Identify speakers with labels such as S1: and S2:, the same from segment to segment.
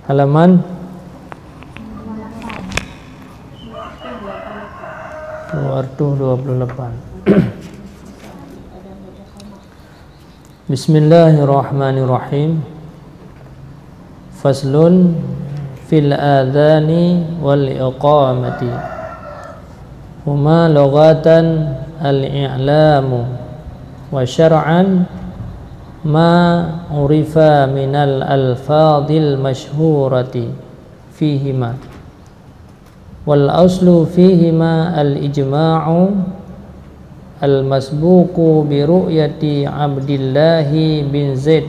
S1: halaman 228. Bismillahirrahmanirrahim. Faslun fil adhani wal iqamati huma lughatan al-i'lamu wa syar'an ma urifa minal alfadhil masyhurati fihima wal aslu fihima al-ijma'u al-masbuqu bi ru'yati Abdillahi bin Zaid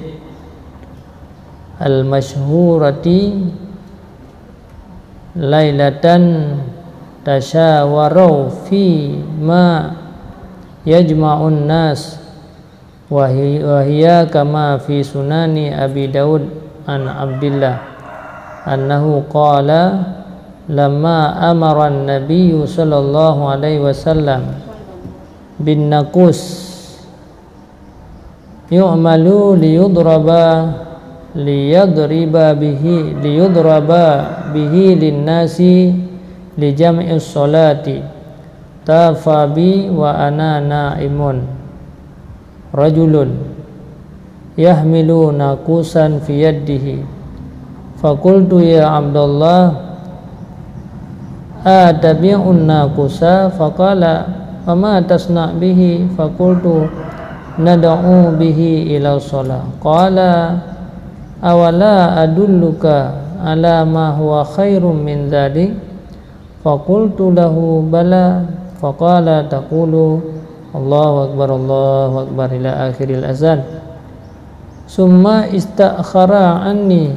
S1: al-masyhurati lailatan tasyawaru fi ma yajma'un nas wa hiya kama fi sunani Abi Daud an Abdillah annahu qala lamma amara an-nabiy sallallahu alaihi wasallam bin naqus yu'malu liyudraba bihi lin-nasi li jam'i sholati tafabi wa ana na'imun rajulun yahmilu naqusan fi yadihi faqultu ya Abdullah atabi'un naqusa faqala fama tasna bihi faqultu nad'u bihi ila shalah qala awala adulluka ala ma huwa khairum min dzalik faqultu lahu bala faqala taqulu Allahu akbar ila akhiril azan summa istakhara anni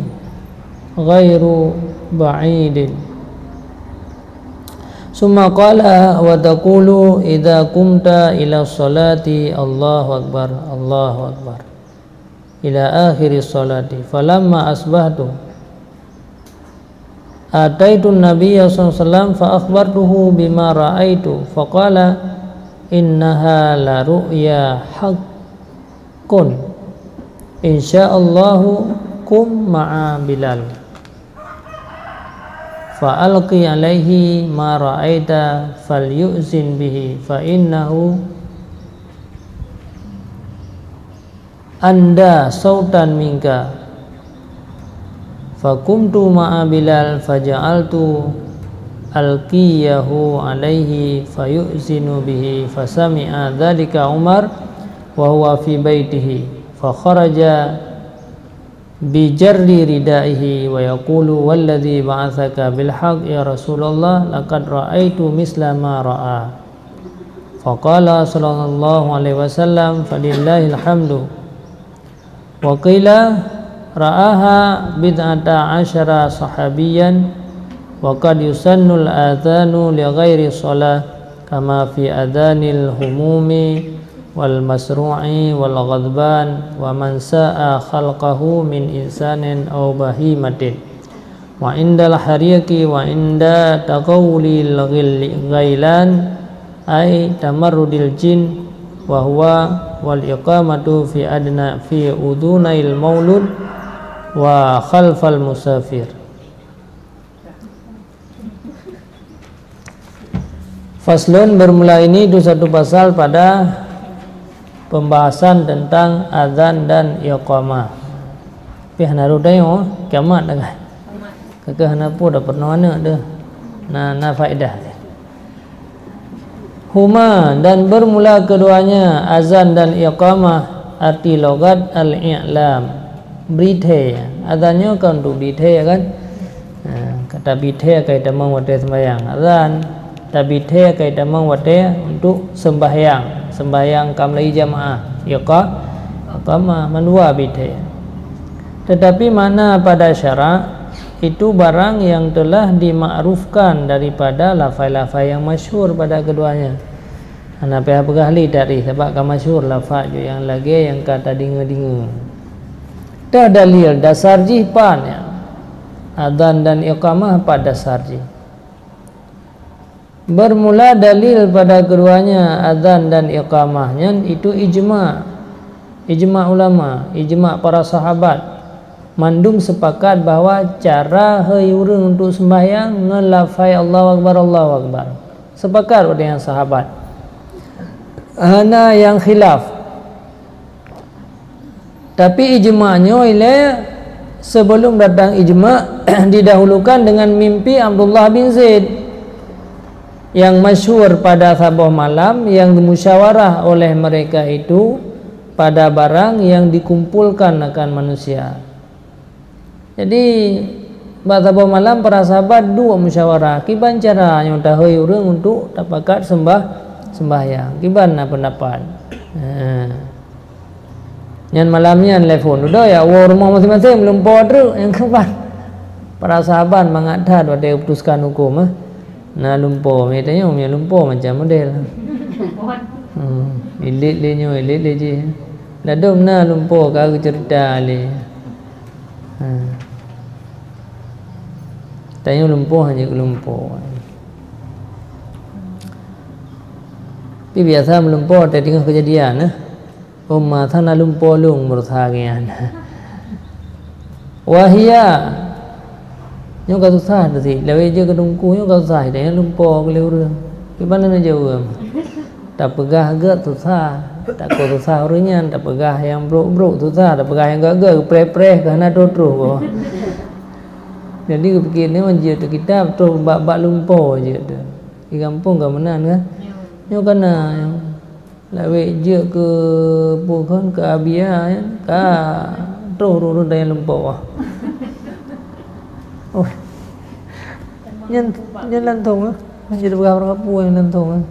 S1: ghairu ba'idin summa qala wa taqulu idza qumta ila sholati Allahu akbar ila akhiris sholati falamma asbahtu ataitu nabiyya sallallahu alaihi wasallam fa akhbartuhu bima ra'aitu faqala innaha la ru'ya haqqun insyaallahu kum ma'a Bilal fa alqi alaihi ma ra'aita falyuzin bihi fa innahu anda sautan minka fa kumtu ma'a Bilal faja'altu alqiyahu alaihi fayuzinu bihi fasami'a dzalika Umar wa huwa fi baitihi fa kharaja bi jarri ridaihi wa yaqulu walladzi ba'atsaka bil haqq ya Rasulullah laqad ra'aitu misla ma ra'a fa qala sallallahu alaihi wasallam falillahil hamdu wa qila ra'aha bid'ata asyara sahabiyan wa qad yusannul adhanu li ghairi shalah kama fi adhanil humumi wal masru'i wal ghadban wa man sa'a khalqahu min insanin aw bahimatin wa indal hariqi wa inda taqawlil ghailan ay tamarrudil jin wa huwa wal iqamatu fi adna fi udunail maulud wa khalfal musafir. Faslun bermula ini itu satu pasal pada pembahasan tentang azan dan iqamah. Pihanaru dayo kiamat dah. Kakak hanapu dah pernah mana dah. Na faedah. Huma dan bermula keduanya azan dan iqamah arti logat al-i'lam. Berita. Azannya kan untuk berita kan. Kata berita kaitan mengwadai sembahyang. Azan tabithe kaitan mengwadai untuk sembahyang kamlai jamaah iqamah mandua bithe. Tetapi mana pada syarak itu barang yang telah dimakrufkan daripada lafaz-lafaz yang masyhur pada keduanya. Ana payah berahli dari sebab kan masyhur lafaz yang lagi yang kata dengar-dengar. Dah dalil dasar jipannya adzan dan iqamah pada dasar jih. Bermula dalil pada keduanya adzan dan iqamahnya itu ijma' ulama, ijma' para sahabat mandum sepakat bahawa cara hei urang untuk sembahyang ngelafai Allahu Akbar. Sepakat dengan sahabat. Hana yang khilaf. Tapi ijma'nya ialah sebelum datang ijma' didahulukan dengan mimpi Abdullah bin Zaid yang masyhur pada sabah malam yang dimusyawarah oleh mereka itu pada barang yang dikumpulkan akan manusia. Jadi pada sabah malam para sahabat dua musyawarah kiban cara yang tahu urang untuk tapakat sembahyang. Kiban pendapat. Yang malamnya telefon udah ya rumah masing-masing belum poder yang kepan. Para sahabat mengadat pada putuskan hukum nah lumpur metanya lumpur macam model. Ilit le je. Ladum na lumpur ka cerita le. Tanya lumpur hanya lumpur. Tapi biasa melumpur tadi tengah kejadian Umma thana lumpur lung berthagian. Wahia nyo ka susah tu lewe je ke dungku nyo ka susah dia lumpur ke leurang. Gimana nak jawab? Tak pegah agak susah. Tak ko susah urunyan, tak pegah yang brok-brok susah, tak pegah yang gagak pre-pre kana terus. Jadi kepikir ni manja tu kita terus bak lumpur je tu. Di kampung ke menan kan? Nyo kana yang lewe je ke bukan ke abia ka terus dalam lumpur. Oh. Nhân lantung jadi berapa kapu yang lantung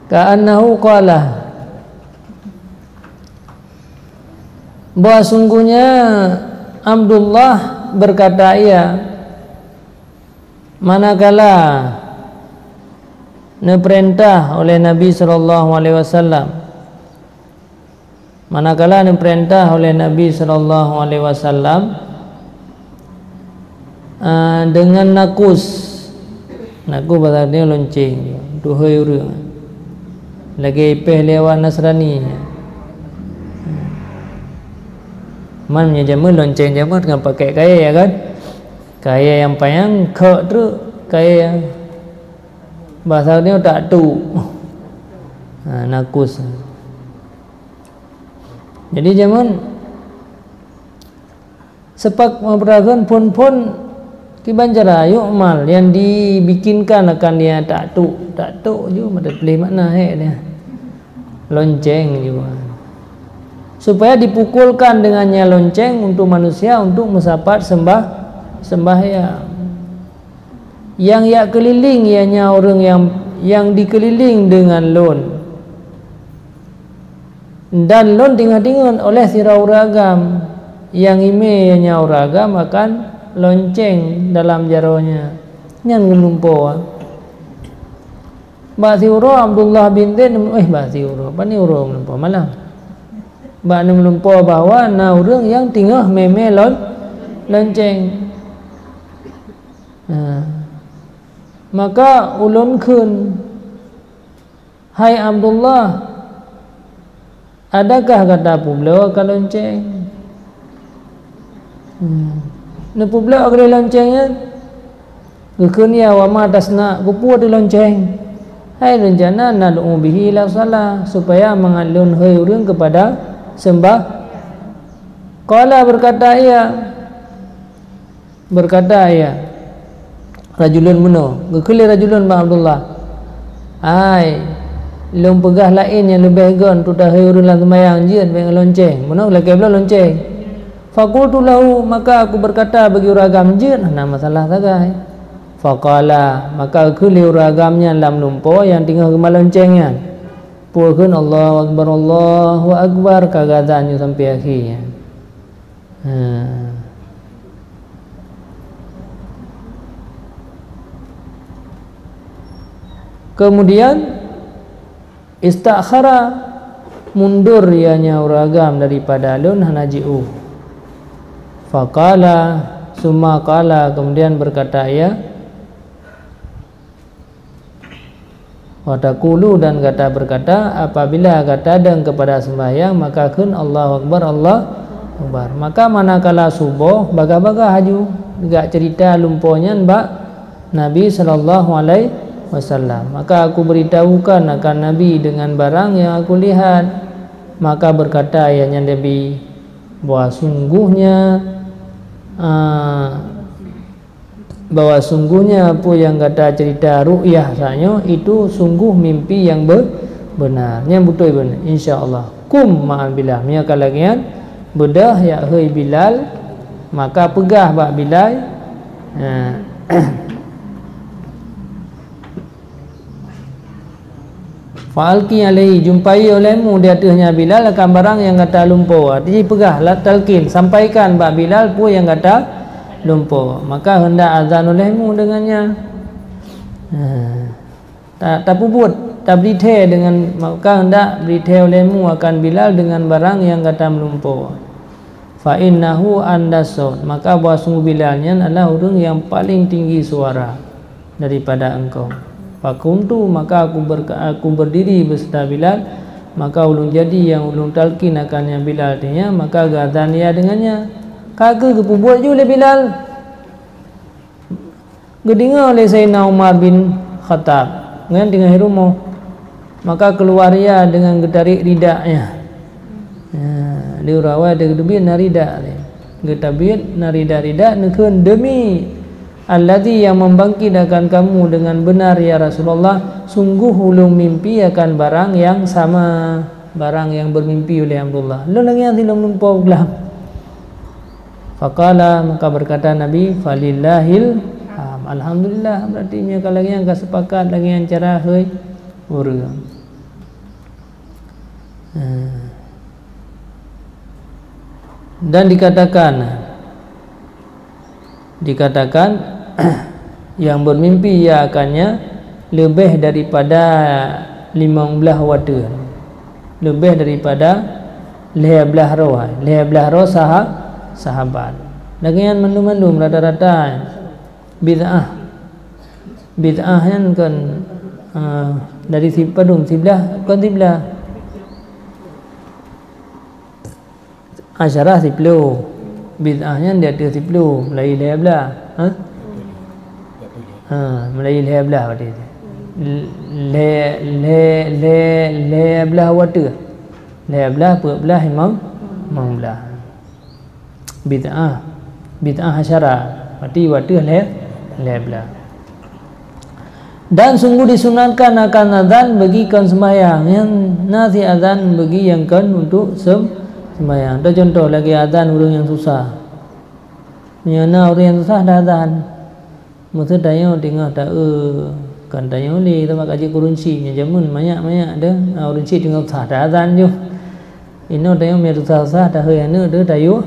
S1: ka'annahu qala bahwa sungguhnya Abdullah berkata ia manakala diperintah oleh Nabi sallallahu alaihi wasallam manakala diperintah oleh Nabi sallallahu alaihi wasallam dengan nakus bahasa dia lonceng duhai urang lagi peh lewat Nasrani man punya jamu lonceng jamu dengan pakai kaya ya kan kaya yang payang ke tu kaya yang bahasa dia tak tu nakus. Jadi zaman sepak memperakan pun kiban cara yu'mal yang dibikinkan akan dia tak tu juga mata pilih makna dia lonceng juga supaya dipukulkan dengannya lonceng untuk manusia untuk mensapat sembahyang yang ia keliling ianya orang yang dikeliling dengan lon dan lon tinggal-tinggal oleh sirau ragam yang imenya ragam akan lonceng dalam jaronya yang melumpur Ba'thiuro Abdullah bin Zaid Ba'thiuro apa ni urang melumpur malam Ba'ni melumpur bahawa na orang yang tinggal meme lonceng maka ulun kun hai Abdullah adakah kata beliau akan lonceng Nepu beliau agak loncengnya Kekunia wa ma tasna Kupu ada lonceng Hai rencana nad'u bihi ila salah Supaya mengalun hayurun kepada sembah Qala berkata ia Rajulun muno Kekuli rajulun Bang Abdullah Hai Lung pegah lain yang lebih gon Tu dah hayurun lah semayang Jian dengan lonceng Muno lagi belum lonceng Fakultu lahu maka aku berkata bagi uragam je nah masalah tagai. Faqala maka kuli uragamnya dalam lumpur yang tinggal ke loncengnya. Puakeun Allahu akbar kagazannya sampai akhirnya. Kemudian istakhara mundur ianya uragam daripada alun hanaji'u. Faqala summa qala kemudian berkata ia Wa taqulu dan kata berkata apabila kata dan kepada sembahyang maka kun Allahu Akbar Allah Akbar. Maka manakala subuh baga-baga haju gak cerita lumpuhnya mbak Nabi sallallahu alaihi wasallam. Maka aku beritahukan akan Nabi dengan barang yang aku lihat. Maka berkata ayahnya Nabi bahwa sungguhnya apa yang kata cerita ru'yah sanyo itu sungguh mimpi yang benar. Yang betul benar insyaallah. Kum ma'al Bilal. Nya kalagian bedah ya hei Bilal maka pegah bak Bilal. Fa'alki alaihi jumpai olehmu di atasnya Bilal akan barang yang kata lumpur. Jadi pegah talqin sampaikan bak Bilal pun yang kata lumpur. Maka hendak azan olehmu dengannya. Tak puput, tak berita dengan maka hendak berita olehmu akan Bilal dengan barang yang kata melumpur. Fa innahu andasut maka bahwa sungguh Bilalnya adalah orang yang paling tinggi suara daripada engkau. Fakuntu maka aku berdiri beserta Bilal maka ulun jadi yang ulun talqin akannya Bilal dia maka gazan dia dengannya kagak kepubuat je oleh Bilal gedengar oleh Sayyidina Umar bin Khattab dengan tengah rumah maka keluar dia dengan getarik ridaknya dia rawat ada gedebit naridak getabit naridak nekun demi alladzi yang membangkitkan kamu dengan benar ya Rasulullah sungguh ulung mimpi akan barang yang sama barang yang bermimpi oleh Abdullah lu lagi yang tidak lumpur belah faqala maka berkata Nabi falillahil alhamdulillah berarti nya kalau lagi yang enggak sepakat lagi yang cara heuy urang dan dikatakan yang bermimpi ia akannya lebih daripada 15 wata lebih daripada 15 roh sahabat lagian mandum rata-rata bid'ah kan dari padung sebelah asyarah 10 bid'ahnya dia 30 mulai 15 Melayu belah pada itu. Belah wata. Belah belah imam belah. Bid'ah hasyara. Berarti wata belah. Dan sungguh disunatkan akan azan bagi kan sembahyang. Yang nasi azan bagi yang kan untuk sembahyang. Ada contoh lagi azan orang yang susah. Menyana orang yang susah dah azan. Masa tanya tengah tak kan tanya oleh tempat kaji kurunci jamun banyak dah kurunci tengah sah dah azan je ino tanya me sah dah hei anu dah tayu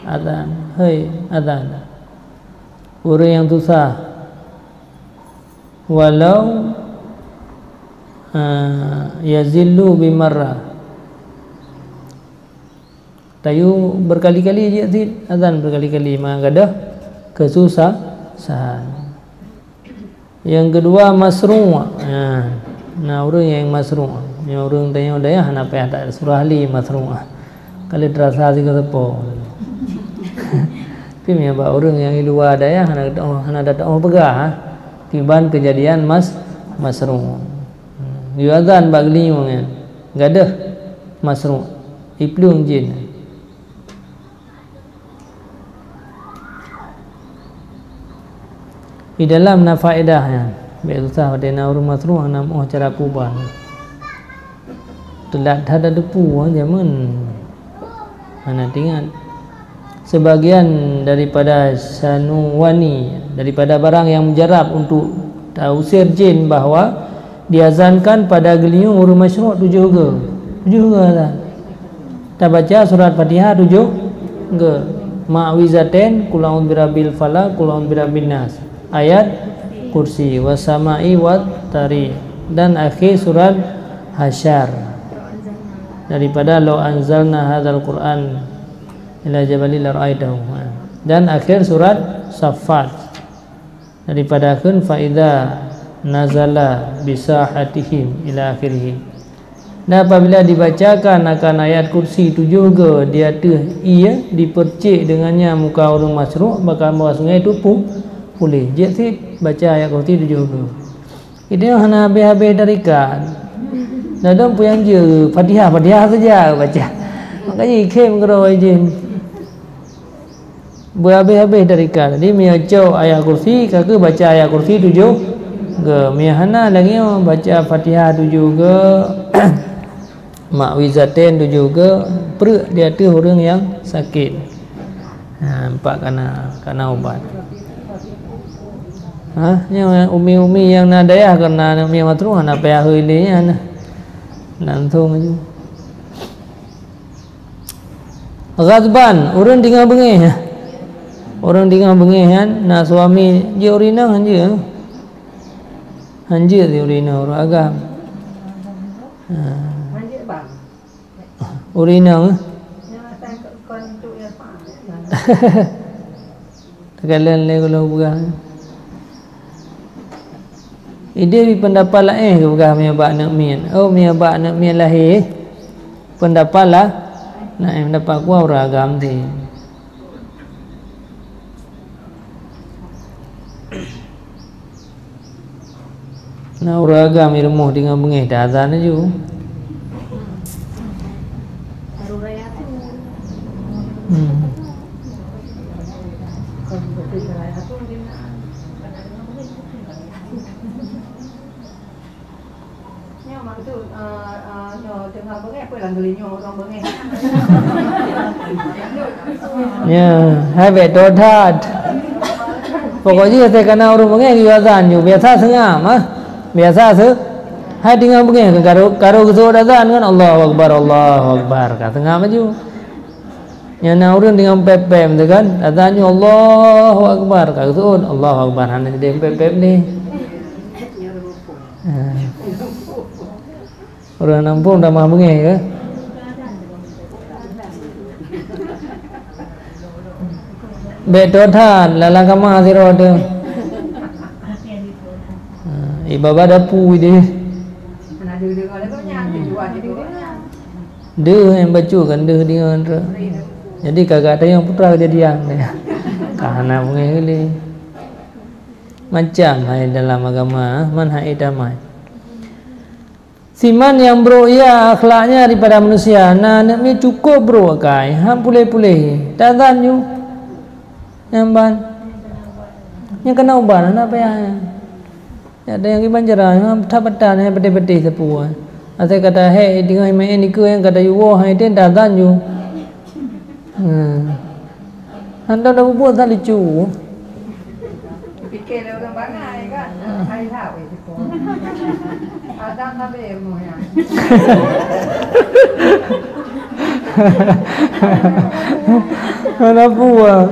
S1: azan hei azan orang yang susah walau yazillu bimarrah tayu berkali-kali je azan berkali-kali maka dah kesusahan. Yang kedua masru'. Nah orang yang masru'. Yang orang tanya daya kenapa tak surah ali masru'. Kalau terasa sih kesepo. Tapi apa orang yang di luar daya hana datang pegah. Tiban kejadian masru'. Dia azan bagli mungkin. Enggak ada masru'. Iplung jin. Di dalam faedahnya baik susah pada naurul masruh nam cara kuban telat ada depu zaman mana tinggal sebagian daripada sanuwani daripada barang yang mujarab untuk usir jin bahawa diazankan pada geliung urus masyru' 7 ke tak baca surat Fatihah 7 ke ma'wizaten qul a'udzu birabbil falaq qul a'udzu birabbin nas ayat kursi wasamai wat tari dan akhir surat hasyar daripada law anzalna hadzal quran ila jabalil ra'aitahu dan akhir surat saffat daripada kun faida nazala bisahatihim ila akhirih. Dan apabila dibacakan akan ayat kursi itu juga dia ia dipercik dengannya muka orang masruh bakal bawa sungai itu pulih. Jadi baca ayat kursi itu juga. Itu hanya habis-habis dari kan. Nadam pun je Fatihah saja baca. Makanya ikhim keroi je. Berhabis-habis dari kan. Jadi miacau ayat kursi kakak baca ayat kursi itu juga. Miahana lagi baca Fatihah itu juga. Makwizatin itu juga perut dia tu orang yang sakit. Empat kena ubat. Yang umi-umi yang nadayah kena umi matruh nak payah hilinya langsung aja. Ghazban, orang tinggal bengih. Orang tinggal bengih kan, nak suami dia urina hanja. Hanja dia urina orang agam. Urina Tekalan le kalau bukan. Ide pendapat lain ke bukan mi abak nak mian. Oh mi abak nak mian lahir. Pendapat lah nak pendapat ku orang agam ti. Nah orang agam ilmu dengan bengih dah azan aja. Ya, hai betul dah. Pokoknya saya kena orang bengih juga azan juga biasa sengam biasa hai tinggal bengih karo kesor azan kan Allahu Akbar kata sengam aja. Yang nak orang dengan pep-pep tu kan azannya Allahu Akbar kata kesor Allahu Akbar hanya dia pep-pep ni. Orang nampung dah mah bengih ke? Betul dah, lalang kamar si roda. Ibaba dapu dia. Dia yang baca kan dia dengan. Jadi kakak tayang putra kejadian dia. Karena bengih kali. Macam hai dalam agama manhaj damai. Siman yang bro ya akhlaknya daripada manusia. Nah ni cukup bro kai. Ham pulih-pulih. Tak tanyu. Yang ban. Yang kena uban apa ya? Ada yang iban jarang. Ham tapatan hai peti-peti sepuh. Asal kata hey dengan main ni ke yang kata yuwo hai den tak tanyu. Anda dah buat tak lucu. Fikir orang bangai kan. Hai tahu itu. Adam nabe moya. Mana buah.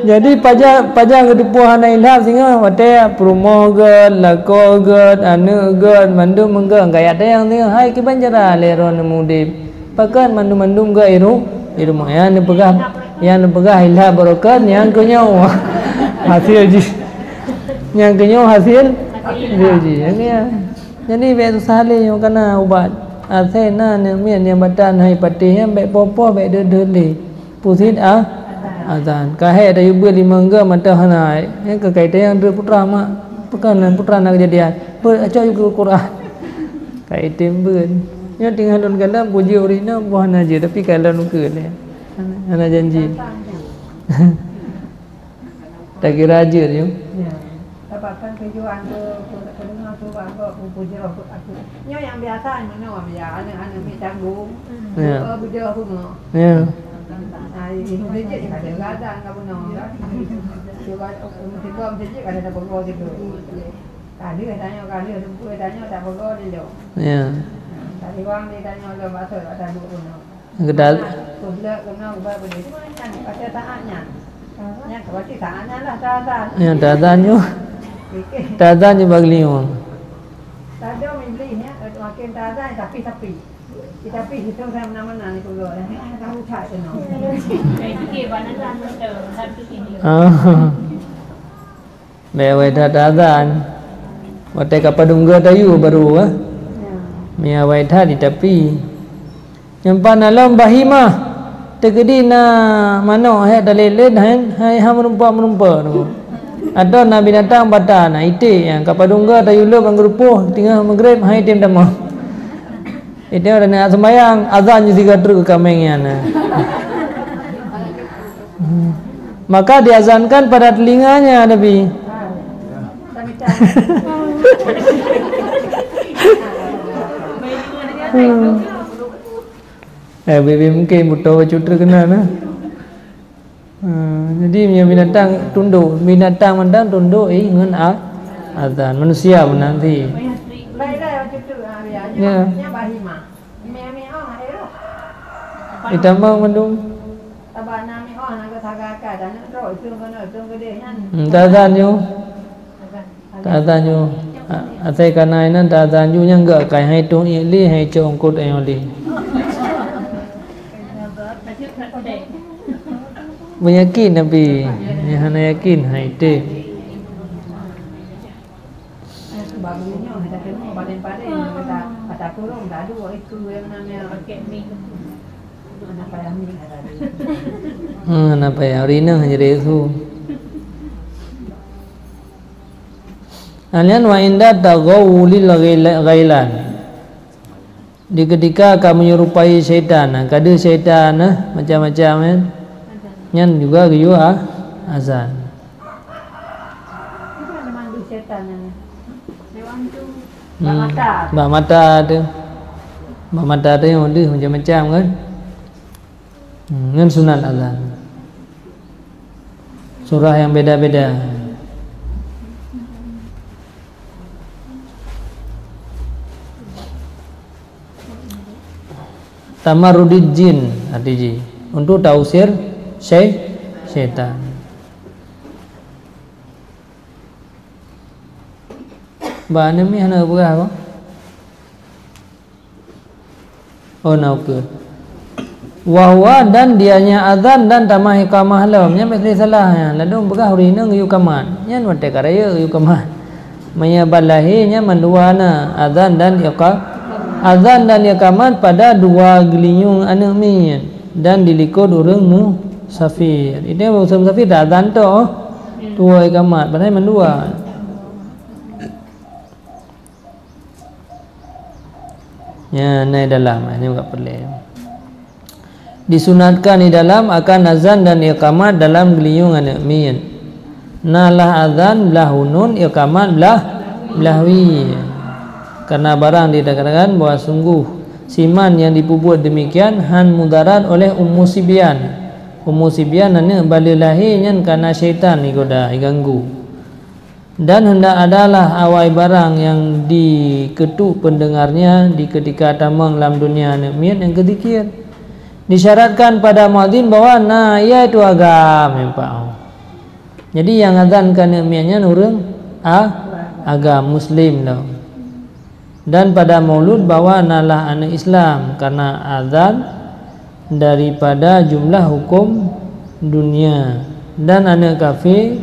S1: Jadi pajang kedepuan ilham singa wate promogan lakogan anugan mandum menggang gaya ada yang singa hai ki banjara leron mudip pakan mandum ga iru yang pegah ilham barokan yang kenyau hasil ji yang kenyau hasil ji ya. Jadi betul saleh yang kena ubat asena mian yang badan hai patih yang baik popo baik dele pusit azan kahe ada yubu 5 ga mata hanai yang kekaitan yang dua putra mak pekan putra nak kejadian aco juga Quran kaitan bun nya tinggal don ganda puji urina buah aja tapi kalau nuke le ana janji tak kira aja dia dapatkan tujuan ke pendengar tu bangga puji aku nya yang biasa mana biasa ana mi tanggung budaya bunga ya ini saja ada gadang apa nama juga kita saja ada bergol itu kali tanya semua tanya tak bergol dia ya tadi wang dia tanya ke bahasa ada dulu gedal sudah kena ubah begitu kan baca saatnya nya baca saatnya lah tazan ya tazannya baglion tadi membelinya makin tazan tapi kita pergi itu saya mana-mana ni kalau dah tahu cak tu no. Fikir banyak zaman tu tapi ini. Bewe dah azan. Watai kapadungga tayu baru mia waitha di tepi nyampan alam bahimah tegedi na mano hai dalilin hai ha merumpa ada na binatang bata na ite yang kapadungga tayu lo bangrupuh tinggal maghrib hai tim damo itu ada nak sembahyang azan juga terus ke kamengnya na maka diazankan pada telinganya Nabi. Baby mungkin butuh cutra kena na. Jadi punya binatang tunduk, binatang mandang tunduk ngan azan manusia pun nanti. Ya. Ditambah mendung. Tazanyu atai kanai nan tazanyu nya enggak kai hai tung ili hai chong kut ayoli meyakin Nabi ni hana yakin hai te apa ya rina hanya itu Alian wa inda taghawulil ghailan di ketika kamu menyerupai syaitan kada syaitan macam-macam kan nyan juga giyu azan mbak mata tu yang ada macam-macam kan ngan sunat azan surah yang beda-beda tamarrudid jin artinya untuk tausir syaitan. Bahana mi hana apa? Oh nauke. Wahwa dan dianya azan dan tamah iqamah lamnya mesti salahnya. Lalu begah urina ngiu kaman. Nyan wate karaya ngiu kaman. Maya balahinya manduana azan dan iqamah. Azan dan iqamat pada dua gelinyung anak min dan dilikut orang musafir. Ini musafir dah azan tu dua iqamat padahal mendua. Ya, naik dalam ini enggak perlu. Disunatkan di dalam akan azan dan iqamat dalam gelinyung anak min. Nalah azan belah hunun iqamat belah wi. Karena barang dikatakan bahawa sungguh siman yang dipubuat demikian han mudarat oleh Ummu Sibyan. Ummu Sibyan ni balilahnya karena syaitan ni goda ganggu. Dan hendak adalah awai barang yang diketuk pendengarnya di ketika tamang dalam dunia nikmat yang kedikir. Disyaratkan pada muadzin bahawa ia itu agam memang. Jadi yang azankan nikmatnya nurung agam muslim dah. Dan pada maulud bawa nalah anak Islam karena azan daripada jumlah hukum dunia dan anak kafir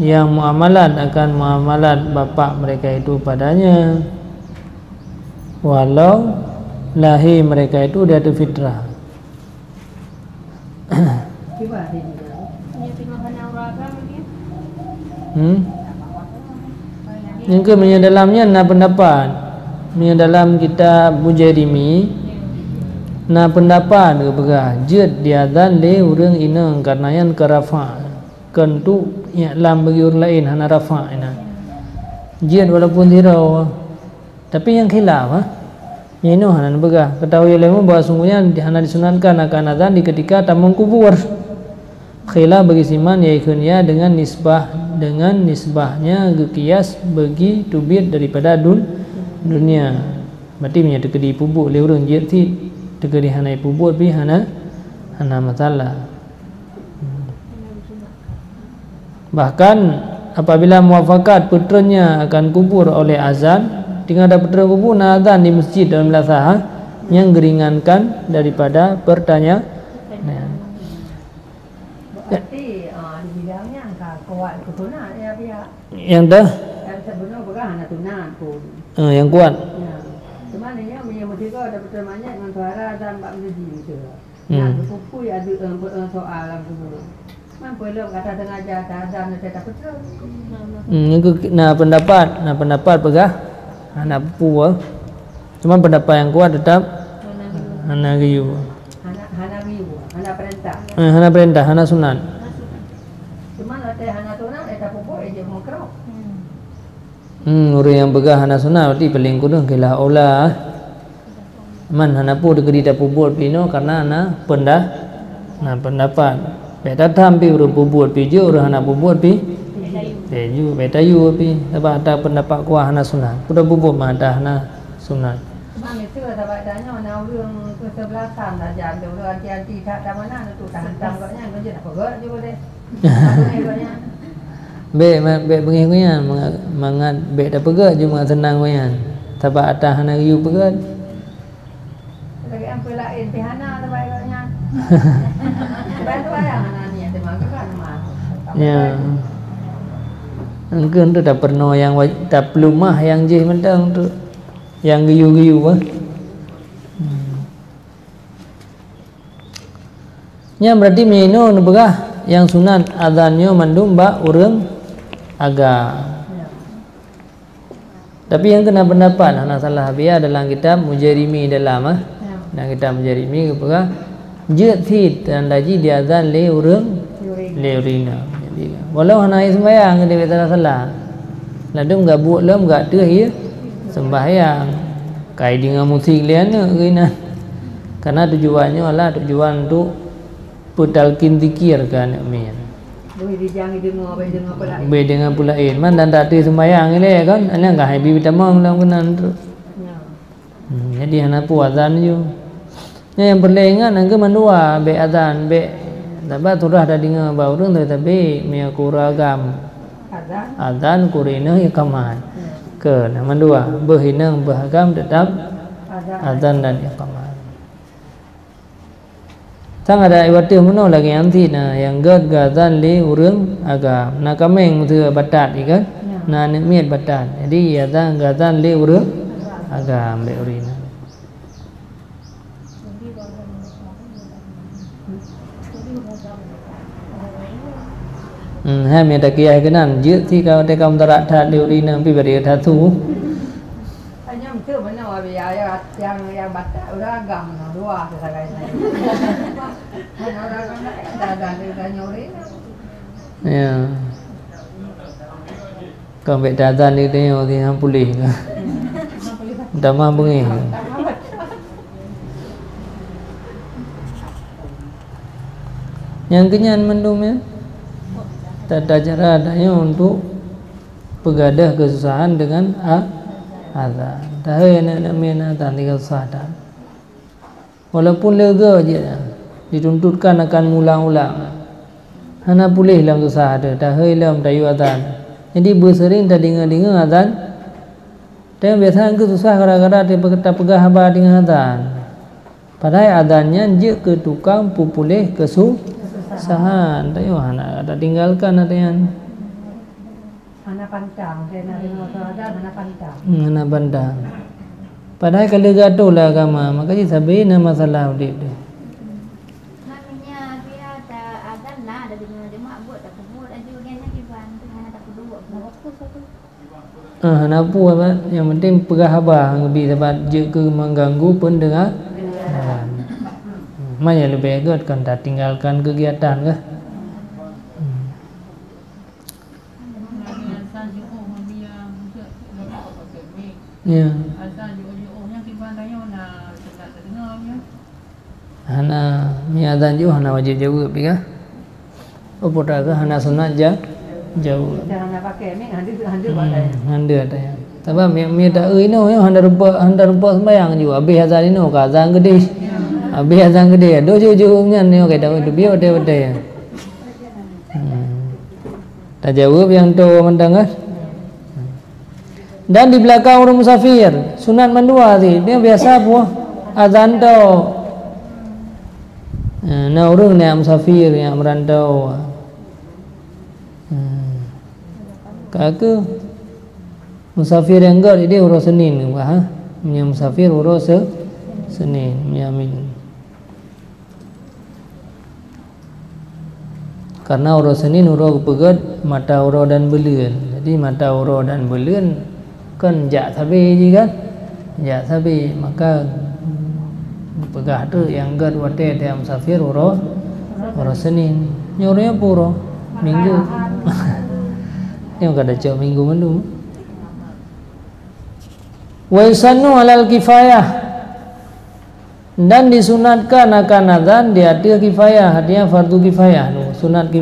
S1: yang muamalat akan muamalat bapa mereka itu padanya walau lahir mereka itu dia tu fitrah. Yang ke dalamnya na pendapat dalam kitab Mujairimi na pendapat ke begah jid diazan le urang inang karena yang karafa kentu i'lam bagi orang lain hana rafa ina jid walaupun zirau tapi yang khilaf ini hana begah ketahui ulama bahawa sungguhnya hana disunatkan akan azan di ketika tamang kubur. Khilaf bagi siman yaitu ya dengan nisbahnya gekias bagi tubit daripada dunia. Berarti punya tekedi pubuk le urang je ti tekedi hanai pubuk pi hana masalah. Bahkan apabila muafakat putranya akan kubur oleh azan, tinggal ada putra kubur na azan di masjid dalam lasaha yang geringankan daripada pertanyaan. Berarti di bidangnya angka kuat kutuna ya pihak. Yang dah
S2: sebenarnya bukan hanya tunang pun.
S1: Yang kuat.
S2: Ya. Cuma ini yang mesti kau ada pertemuannya dengan suara dan Mbak Menjadi gitu. Nah, buku ada soal dulu. Mampu lo kata sengaja dan saya tak betul.
S1: Pendapat pegah anak pupu. Cuma pendapat yang kuat tetap anak riu. Anak perintah, anak sunat.
S2: Cuma ada anak sunat, ada pupu aja mau kerok.
S1: Orang yang pegah anak sunat berarti paling kudu kelah olah. Man anak pu dekat tidak pubuat pino karena anak pendapat. Beta tampi urut pubuat piju urut anak pubuat pi. Peju beta yu pi. Sebab ada pendapat kuah anak sunat. Kuda pubuat mah ada anak sunat.
S2: Mang itu sebab adanya mana orang kesebelasan dah jangan orang anti tak dah mana tu tahan tangganya kerja apa gak juga deh.
S1: Be penginguyan mangat be dah pegat cuma senang wayan. Sebab ada anak yu pegat.
S2: Lagi ampe lain pihana sebab gaknya. Sebab tu ayang anak ni ada mak kan mak.
S1: Ya. Engkau tu dah pernah yang tak pelumah yang je mentang tu. Yang giyu-giyu bah. Nya berarti mino nu begah yang sunat azannya mandum ba urang agak. Tapi yang kena pendapat anak salah biar dalam kitab Mujarimi dalam dalam kitab Mujarimi begah je thit dan daji dia azan le urang le urina. Jadi walau hana sembahyang dia salah. Ladum enggak buat lam enggak teh ya. Sembahyang kai dengan musik liana kena karena tujuannya adalah tujuan untuk putalkin zikir kan amin be dengan pulain man dan tak sembahyang ile kan ana enggak habi bitamang dalam kenan tu jadi ana pu azan ju yang perlengan angke mandua be azan be tabat turah dah dengar bau urang tapi mia kuragam azan kurina iqamat ke nama dua berhinang beragam tetap azan dan iqamah. Sang ada iwati mana lagi anti na yang gad azan li urang agam. Na kameng tu batat ikan. Na miat batat. Jadi azan li urang agam be urina. Hai mẹ ta kia cái nan giữ thì cao tay công ta đã thà điều đi nè bị bari thà thu.
S2: Anh em chưa vẫn nào bây giờ yang bắt udah gam nó dua sebagai này. Nó đã nyori.
S1: Ya. Còn vậy ta gian đi đây thì ham pulih. Dama bungi. Yang kenyan mendum ya. Tata cara adanya untuk pegadah kesusahan dengan azan. Tahu nak mena azan tinggal sadar. Walaupun lega je dituntutkan akan ulang-ulang. Hana pulih dalam susah ada. Tahu dalam tayu azan. Jadi bersering tak dengar azan. Dan biasa ke susah kadang-kadang dia pegah habar dengan azan. Padahal azannya je ke tukang pulih kesusahan. Tahu ada tinggalkan ada yang
S2: anak pantang, saya nak dengar azan anak pantang.
S1: Anak pantang. Padahal kalau gaduh lah agama, makanya sabina masalah dia.
S3: Namanya dia ada azan lah, ada dengar jemaah buat tak buat ada juga yang kiban, hanya tak kedua.
S1: Apa apa? Yang penting pegah habar, lebih sebab je ke mengganggu pendengar. Mana lebih baik kan tak tinggalkan kegiatan ke? Ya. Hana mi azan jauh hana wajib jauh tapi kan? Apa tak ke hana sunat jauh.
S2: Jangan pakai ni handu
S1: ada ya. Tapi mi tak no ya handa rupa sembahyang juga. Habis azan ini ke azan gede. Habis azan gede. Do jauh-jauhnya ni okey dah itu biar betul-betul. Tak jauh yang tu mentang kan? Dan di belakang orang musafir sunat mandua sih dia biasa puah azan tu nah orang yang musafir yang merantau kakak Musafir yang enggak dia urus Senin ha. Punya musafir urus Senin Yamin. Karena urus Senin urus pegat mata urus dan belian. Jadi mata urus dan belian kan jak sabi je kan. Jak sabi maka pegah tu yang enggak wate dia musafir urus Senin. Nyornya puro Minggu. Yang kada cak Minggu mandu. Wa yusannu alal kifayah, dan disunatkan akan azan di hati kifayah, artinya fardu kifayah. Sunat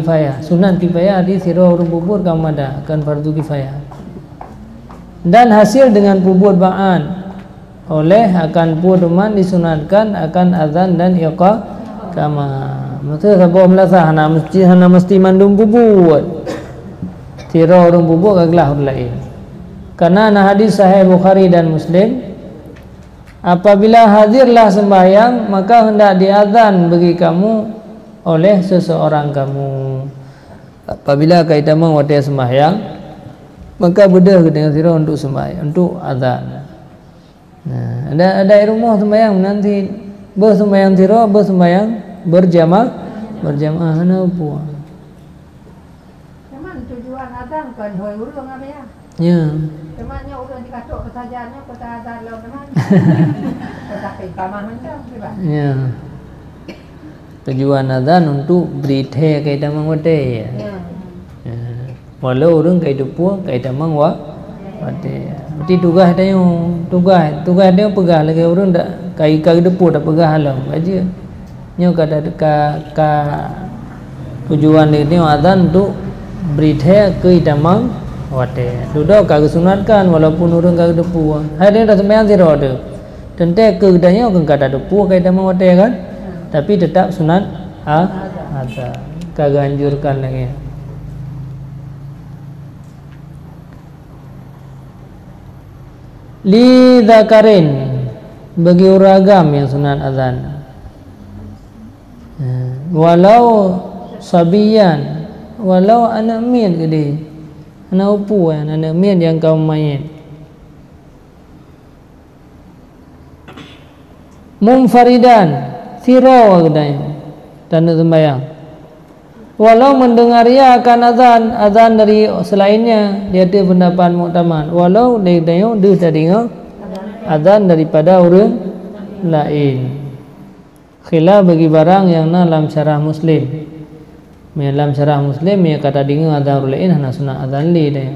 S1: kifayah di sira urung bubur kamada akan fardu kifayah. Dan hasil dengan bubur ba'an oleh akan puduman disunatkan akan azan dan iqamah. Maksud sabo melasa hana mesti mandum bubur. Sira urung bubur kaglah lain. Karena hadis sahih Bukhari dan Muslim, apabila hadirlah sembahyang maka hendak diazan bagi kamu oleh seseorang kamu. Apabila kita mengwadai sembahyang maka bedah dengan sira untuk sembahyang, untuk azan. Nah, ada rumah sembahyang nanti bersembahyang sira bersembahyang berjamaah hana apa.
S2: Memang tujuan azan kan hoi urung apa ya?
S1: Ya.
S2: Temannya udah dikatuk kesajaannya kota azan lo teman. Kota iqamah macam Pak.
S1: Ya. Tujuan azan untuk berita kita mengwadai ya. Ya. Walau orang kita pun kita mengwadai. Berarti tugas dia pegah lagi orang dak kai depu dak pegah halam aja. Nyo kada ka tujuan ini azan untuk berita kita mengwadai. Sudah kagak sunatkan walaupun orang kagak depu. Hari dah sembahyang sira ada. Tentu keudahnya orang kada depu kita mengwadai kan. Tapi tetap sunat azan. Kagak anjurkan lagi. Li dzakarin bagi uragam yang sunat azan. Walau sabiyan, walau anak mian gede, anak upu anak mian yang kau main. Munfaridan sirau kedai tanda sembahyang. Walau mendengar ia akan azan dari selainnya, dia ada pendapat muktamad. Walau dia dengar azan daripada orang lain. Khilaf bagi barang yang dalam syarah Muslim. Dalam syarah Muslim ia kata dengar azan orang lain hana sunat azan li dia.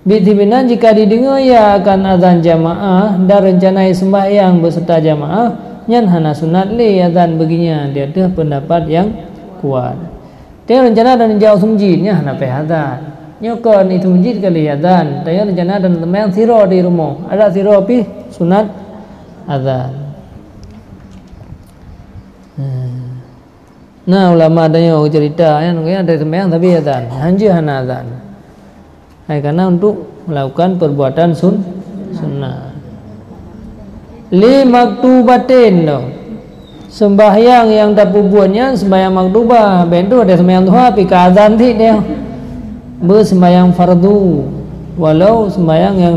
S1: Bidibina jika didengar ia akan azan jamaah dan rencanai sembahyang beserta jamaah, nyan hana sunat li azan baginya. Dia ada pendapat yang kuat. Dia rencana dan jauh masjidnya hana azan. Nyokon itu masjid kali azan. Dia rencana dan sembahyang siro di rumah. Ada siro pi sunat azan. Nah ulama ada yang cerita yang ada sembahyang tapi azan. Hanya hana azan. Karena untuk melakukan perbuatan sunnah. Li maktubatin dong. Sembahyang yang tak buatnya sembahyang maktubah, bentuk ada sembahyang duha pika azan ti dia. Bersembahyang fardu walau sembahyang yang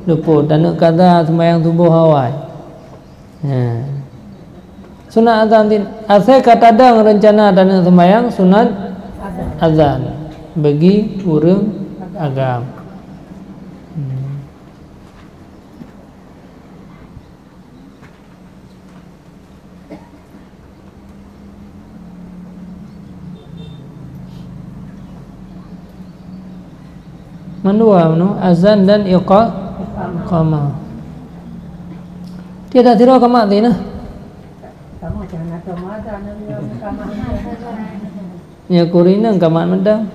S1: luput dan kata sembahyang subuh hawai. Sunat azan ti asal kata dang rencana dan sembahyang sunat azan bagi orang agam. Mandua azan dan iqamah. Tiada tiro kamak ti nah.
S2: Kamu jangan ada azan ni iqamah.
S1: Ya kurina kamak medang.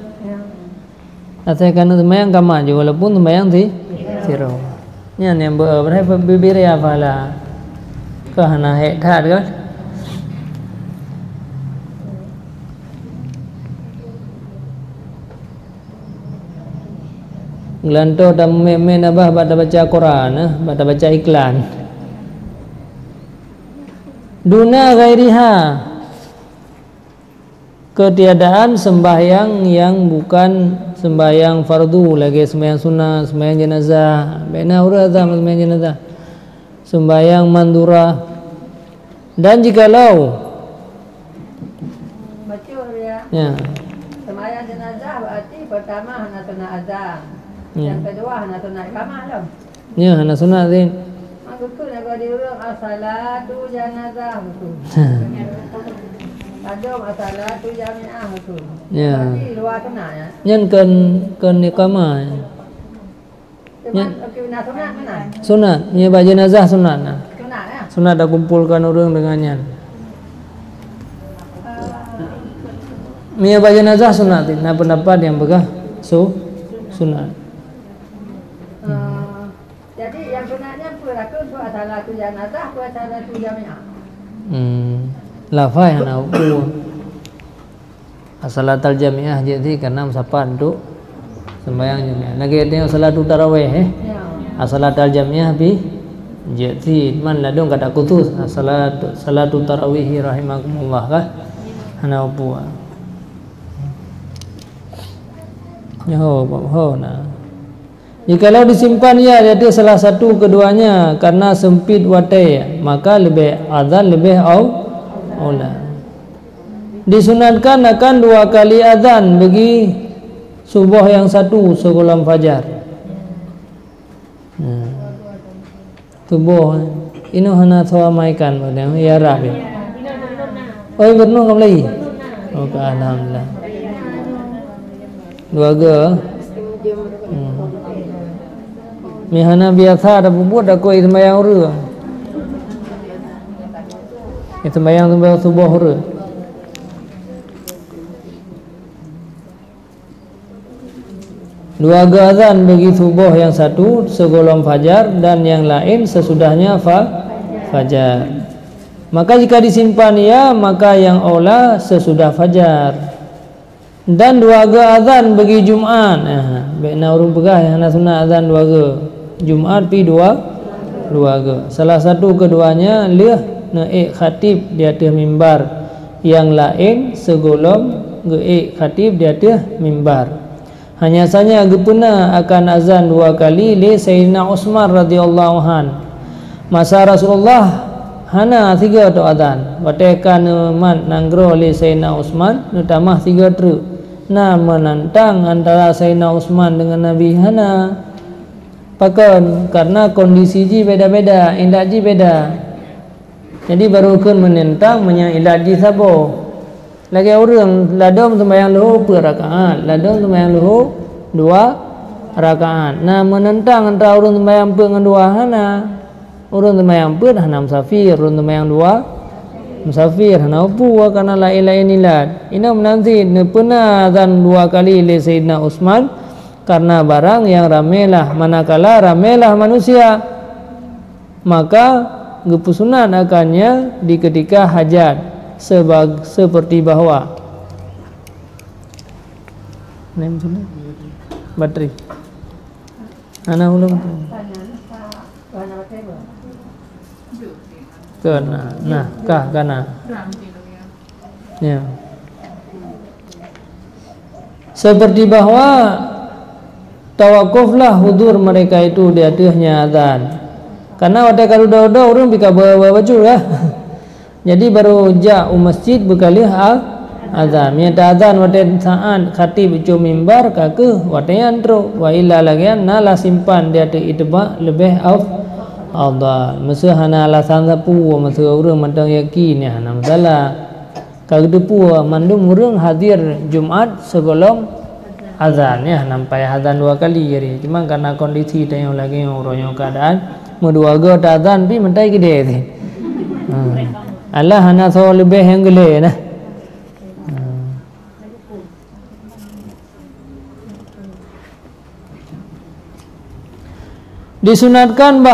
S1: Asal kan sembahyang kamak je walaupun sembahyang ti tiro. Nya yang berapa bibir ya pala. Ke hana hek that kan. Gelanto dan meme nabah baca Quran, baca iklan. Duna ghairiha. ketiadaan sembahyang yang bukan sembahyang fardu, lagi sembahyang sunnah, sembahyang jenazah, bena ura azan sembahyang jenazah, sembahyang mandura. Dan jikalau
S2: Masyhur ya.
S1: ya,
S2: Sembahyang jenazah berarti pertama hana sunat azan.
S1: Ya.
S2: Yang kedua hana sunat iqamah lah.
S1: ya hana sunat din.
S2: Maka tu nak di urang as-salatu janazah betul. Ada as-salatu jami'ah betul.
S1: Ya.
S2: Berarti luar sunat ya.
S1: Nhân cần iqamah.
S2: Cuman okey nak sunat mana?
S1: Sunat, ya baca jenazah sunat. Nah.
S2: Sunat ya.
S1: Sunat dah kumpulkan orang dengannya. Mia baca jenazah sunat. Nah pendapat yang begah sunat.
S2: Jadi yang sunatnya peraku tu as-salatu janazah, as-salatu jami'ah.
S1: Lafaz yang aku as-salatul jami'ah jadi karena sapan tu sembahyang jami'ah. Lagi tengok salatu tarawih
S2: Ya.
S1: as-salatul jami'ah bi jadi man ladung kata khusus salatu tarawih rahimakumullah kah ana buat. Nah. Jikalau disimpan ya jadi salah satu keduanya karena sempit watai, maka lebih azan lebih aula. Disunatkan akan 2 kali azan bagi subuh yang satu sebelum fajar. Subuh ini hana sawamaikan pada ya rabi. Oh benar kamu lagi. Oh alhamdulillah. 2 ge. Mihana biasa ada buat aku sembahyang ura. Sembahyang subuh ura. Dua azan bagi subuh yang satu sebelum fajar dan yang lain sesudahnya fajar. Maka jika disimpan ya maka yang aula sesudah fajar. Dan 2 azan bagi Jumaat. Baikna urung pegah yang nak sunat azan 2 ge. Jumaat pi 2 ge. Salah satu keduanya leh naik khatib di atas mimbar. Yang lain segolong ge khatib di atas mimbar. Hanya saja gepena akan azan 2 kali li Sayyidina Utsman radhiyallahu an. Masa Rasulullah hana 3 tu azan. Batekan man nanggro li Sayyidina Utsman nu tamah 3 truk. Nah menantang antara Sayyidina Utsman dengan Nabi hana. Pakan karena kondisi ji beda-beda, indak ji beda. Jadi baru kun menentang menyang ilat ji sabo. Lagi orang ladom sembahyang luhur rakaat, ladom sembahyang luhur 2 rakaat. Nah menentang antara orang sembahyang dengan 2 hana, orang sembahyang hana musafir, orang sembahyang 2 musafir hana upu karena lain-lain ilat. Ini menanti pernah azan 2 kali oleh Sayyidina Utsman karena barang yang ramelah, manakala ramelah manusia maka gepusunan akannya di ketika hajat. Seperti bahwa bateri anak ulang kena nah kah kana ya seperti bahwa tawakuflah hudur mereka itu di atasnya azan karena wadah kalau udah orang bika baju lah. Jadi baru jauh masjid berkali azan. Minta azan wadah saat khatib itu mimbar kaku wadah antro wa illa lagian nala simpan dia tu itba lebih afdal. Masa hana alasan sapu masa orang mandang yakin ya hana masalah. Kalau depu mandum orang hadir Jumaat sebelum azan ya nampai azan 2 kali jadi. Cuma karena kondisi tayang lagi orang keadaan mau 2 go azan pi mentai gede sih. Allah hana so lebih yang gele nah. Disunatkan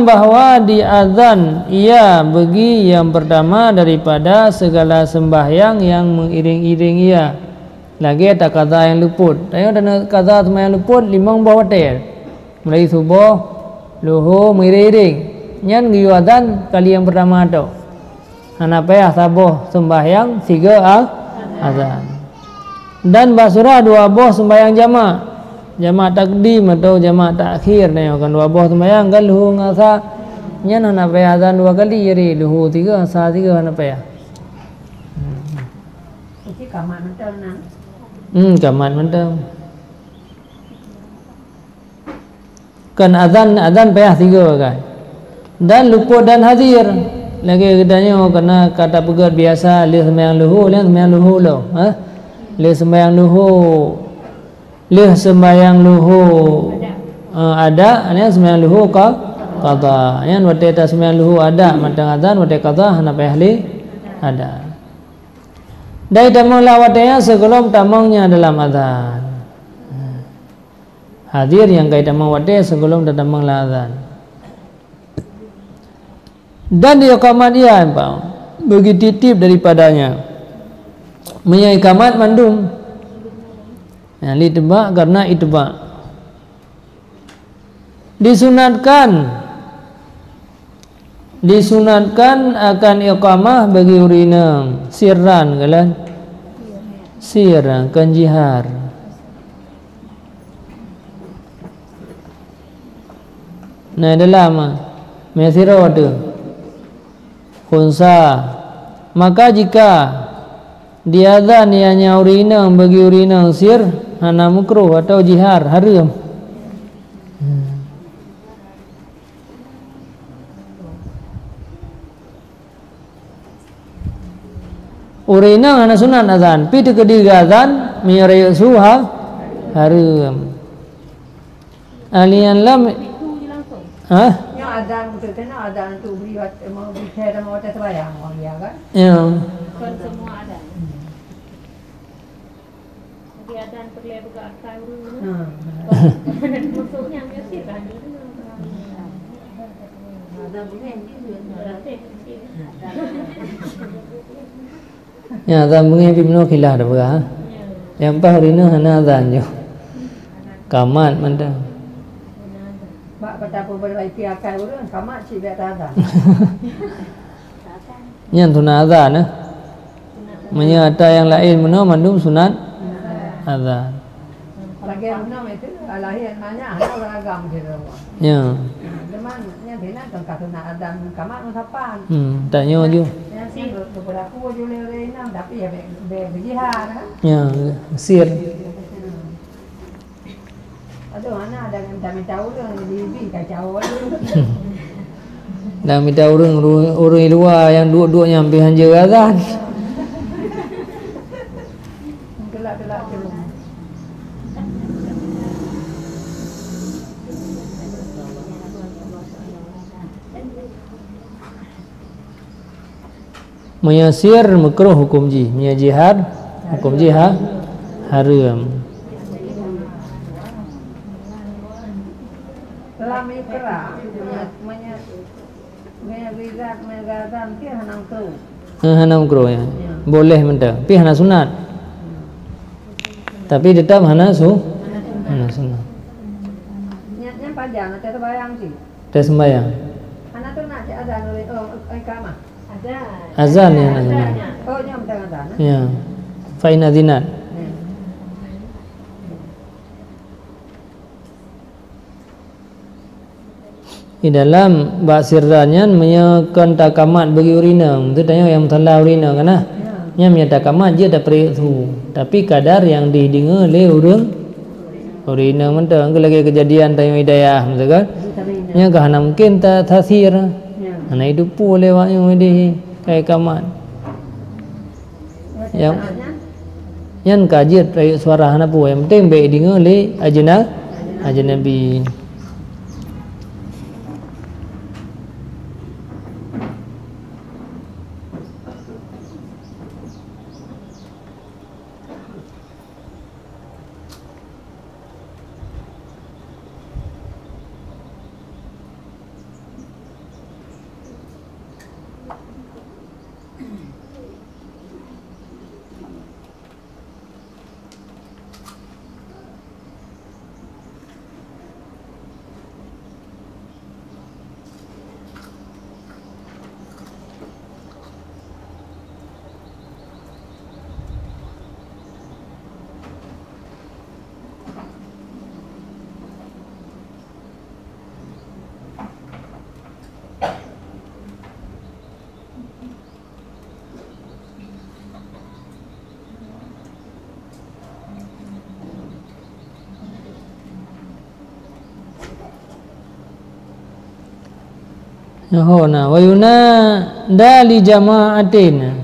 S1: bahwa di azan ia bagi yang pertama daripada segala sembahyang yang mengiring-iring ia. Lagi ada kaza yang luput. Tanya ada kaza sembahyang luput 5 bawah tel. Mulai subuh, luhur, mengiring. nyan giyu adzan kali yang pertama tu. Hana payah tabuh sembahyang 3 adzan. Dan basurah 2 boh sembahyang jamak. Jamak takdim atau jamak takhir ni kan 2 boh sembahyang kan luhu ngasa nyan hana payah adzan 2 kali jadi luhu 3 asa 3 hana payah.
S2: Chỉ kamat mental nang.
S1: Kamat mental. Kan adzan payah 3 kan. Dan luput dan hadir. Lagi kedanya kena kata pegat biasa le sembahyang luhu lo. Le sembahyang luhu ada ane sembahyang luhu qada. Yan wate ta sembahyang luhu ada matang adzan wate qada hana payah le ada. Dai tamang lawatnya sebelum tamangnya dalam adzan. Hadir yang kait tamang wate sebelum tamang adzan. Dan di iqamat dia bagi titip daripadanya. Punya iqamat mandum. Yang ditebak karena itebak. Disunatkan akan iqamah bagi urina sirran kalian kan jihar. Nah dalam mesira ada khunsa, maka jika diadzan ianya urina bagi urina sir hana mukruh atau jihar haram. Urina hana sunat azan, pi ketiga azan mirai suha haram. Alian lam
S2: Yang adzan betul kena adzan tu beri mau beri cara mau tak sembahyang orang dia kan.
S1: Ya.
S3: Kan semua ada. Jadi adzan perlu buka akal dulu. Maksudnya mesti kan dulu. Adzan bukan
S1: Ya azan bunyi bimno khilah dah berah. Yang pas urina hana azan je. Kamat manda.
S2: Mak betapa berbaiki akal orang kamat cik biar adzan.
S1: Yang sunat azan menyata yang lain mana mandum sunat azan.
S2: Lagi mana itu lahir banyak ada beragam je semua.
S1: Ya.
S2: Cuman yang dia nak tengah sunat adzan kamat musapan.
S1: Tanya je.
S2: Yang sih beberapa je le enam tapi ya berjihad kan.
S1: Ya, sir.
S2: Aduh mana ada minta orang di kacau
S1: Dah minta orang luar yang duduk nyampe hanja azan.
S2: Gelak-gelak je.
S1: Menyasir makruh hukum ji, jihad hukum jihad haram.
S2: Dalam ikrar menyazat megazan ke hanam tu.
S1: Hana makruh ya. Boleh mentah, tapi hana sunat. Tapi tetap hana sunat.
S2: Yang panjang ada terbayang sih.
S1: Tes sembahyang.
S2: Anak tu nak cak azan oleh iqamah.
S1: Azan ya azan.
S2: Oh nyam tengah azan.
S1: Ya. Fa in adzinat. Di dalam bab sirrannya menyekan takamat bagi urina. Itu tanya yang telah urina kana. Nya takamat je tak perih tu. Tapi kadar yang didengar oleh orang urina mentang lagi kejadian tanya hidayah betul kan? Nya kahana mungkin tak tasir. Ana hidup pu lewatnya di kayak kamat. Yang kajian perih suara hana pu yang penting baik dengar oleh ajnabi. Yahona wa yunada li jama'atin,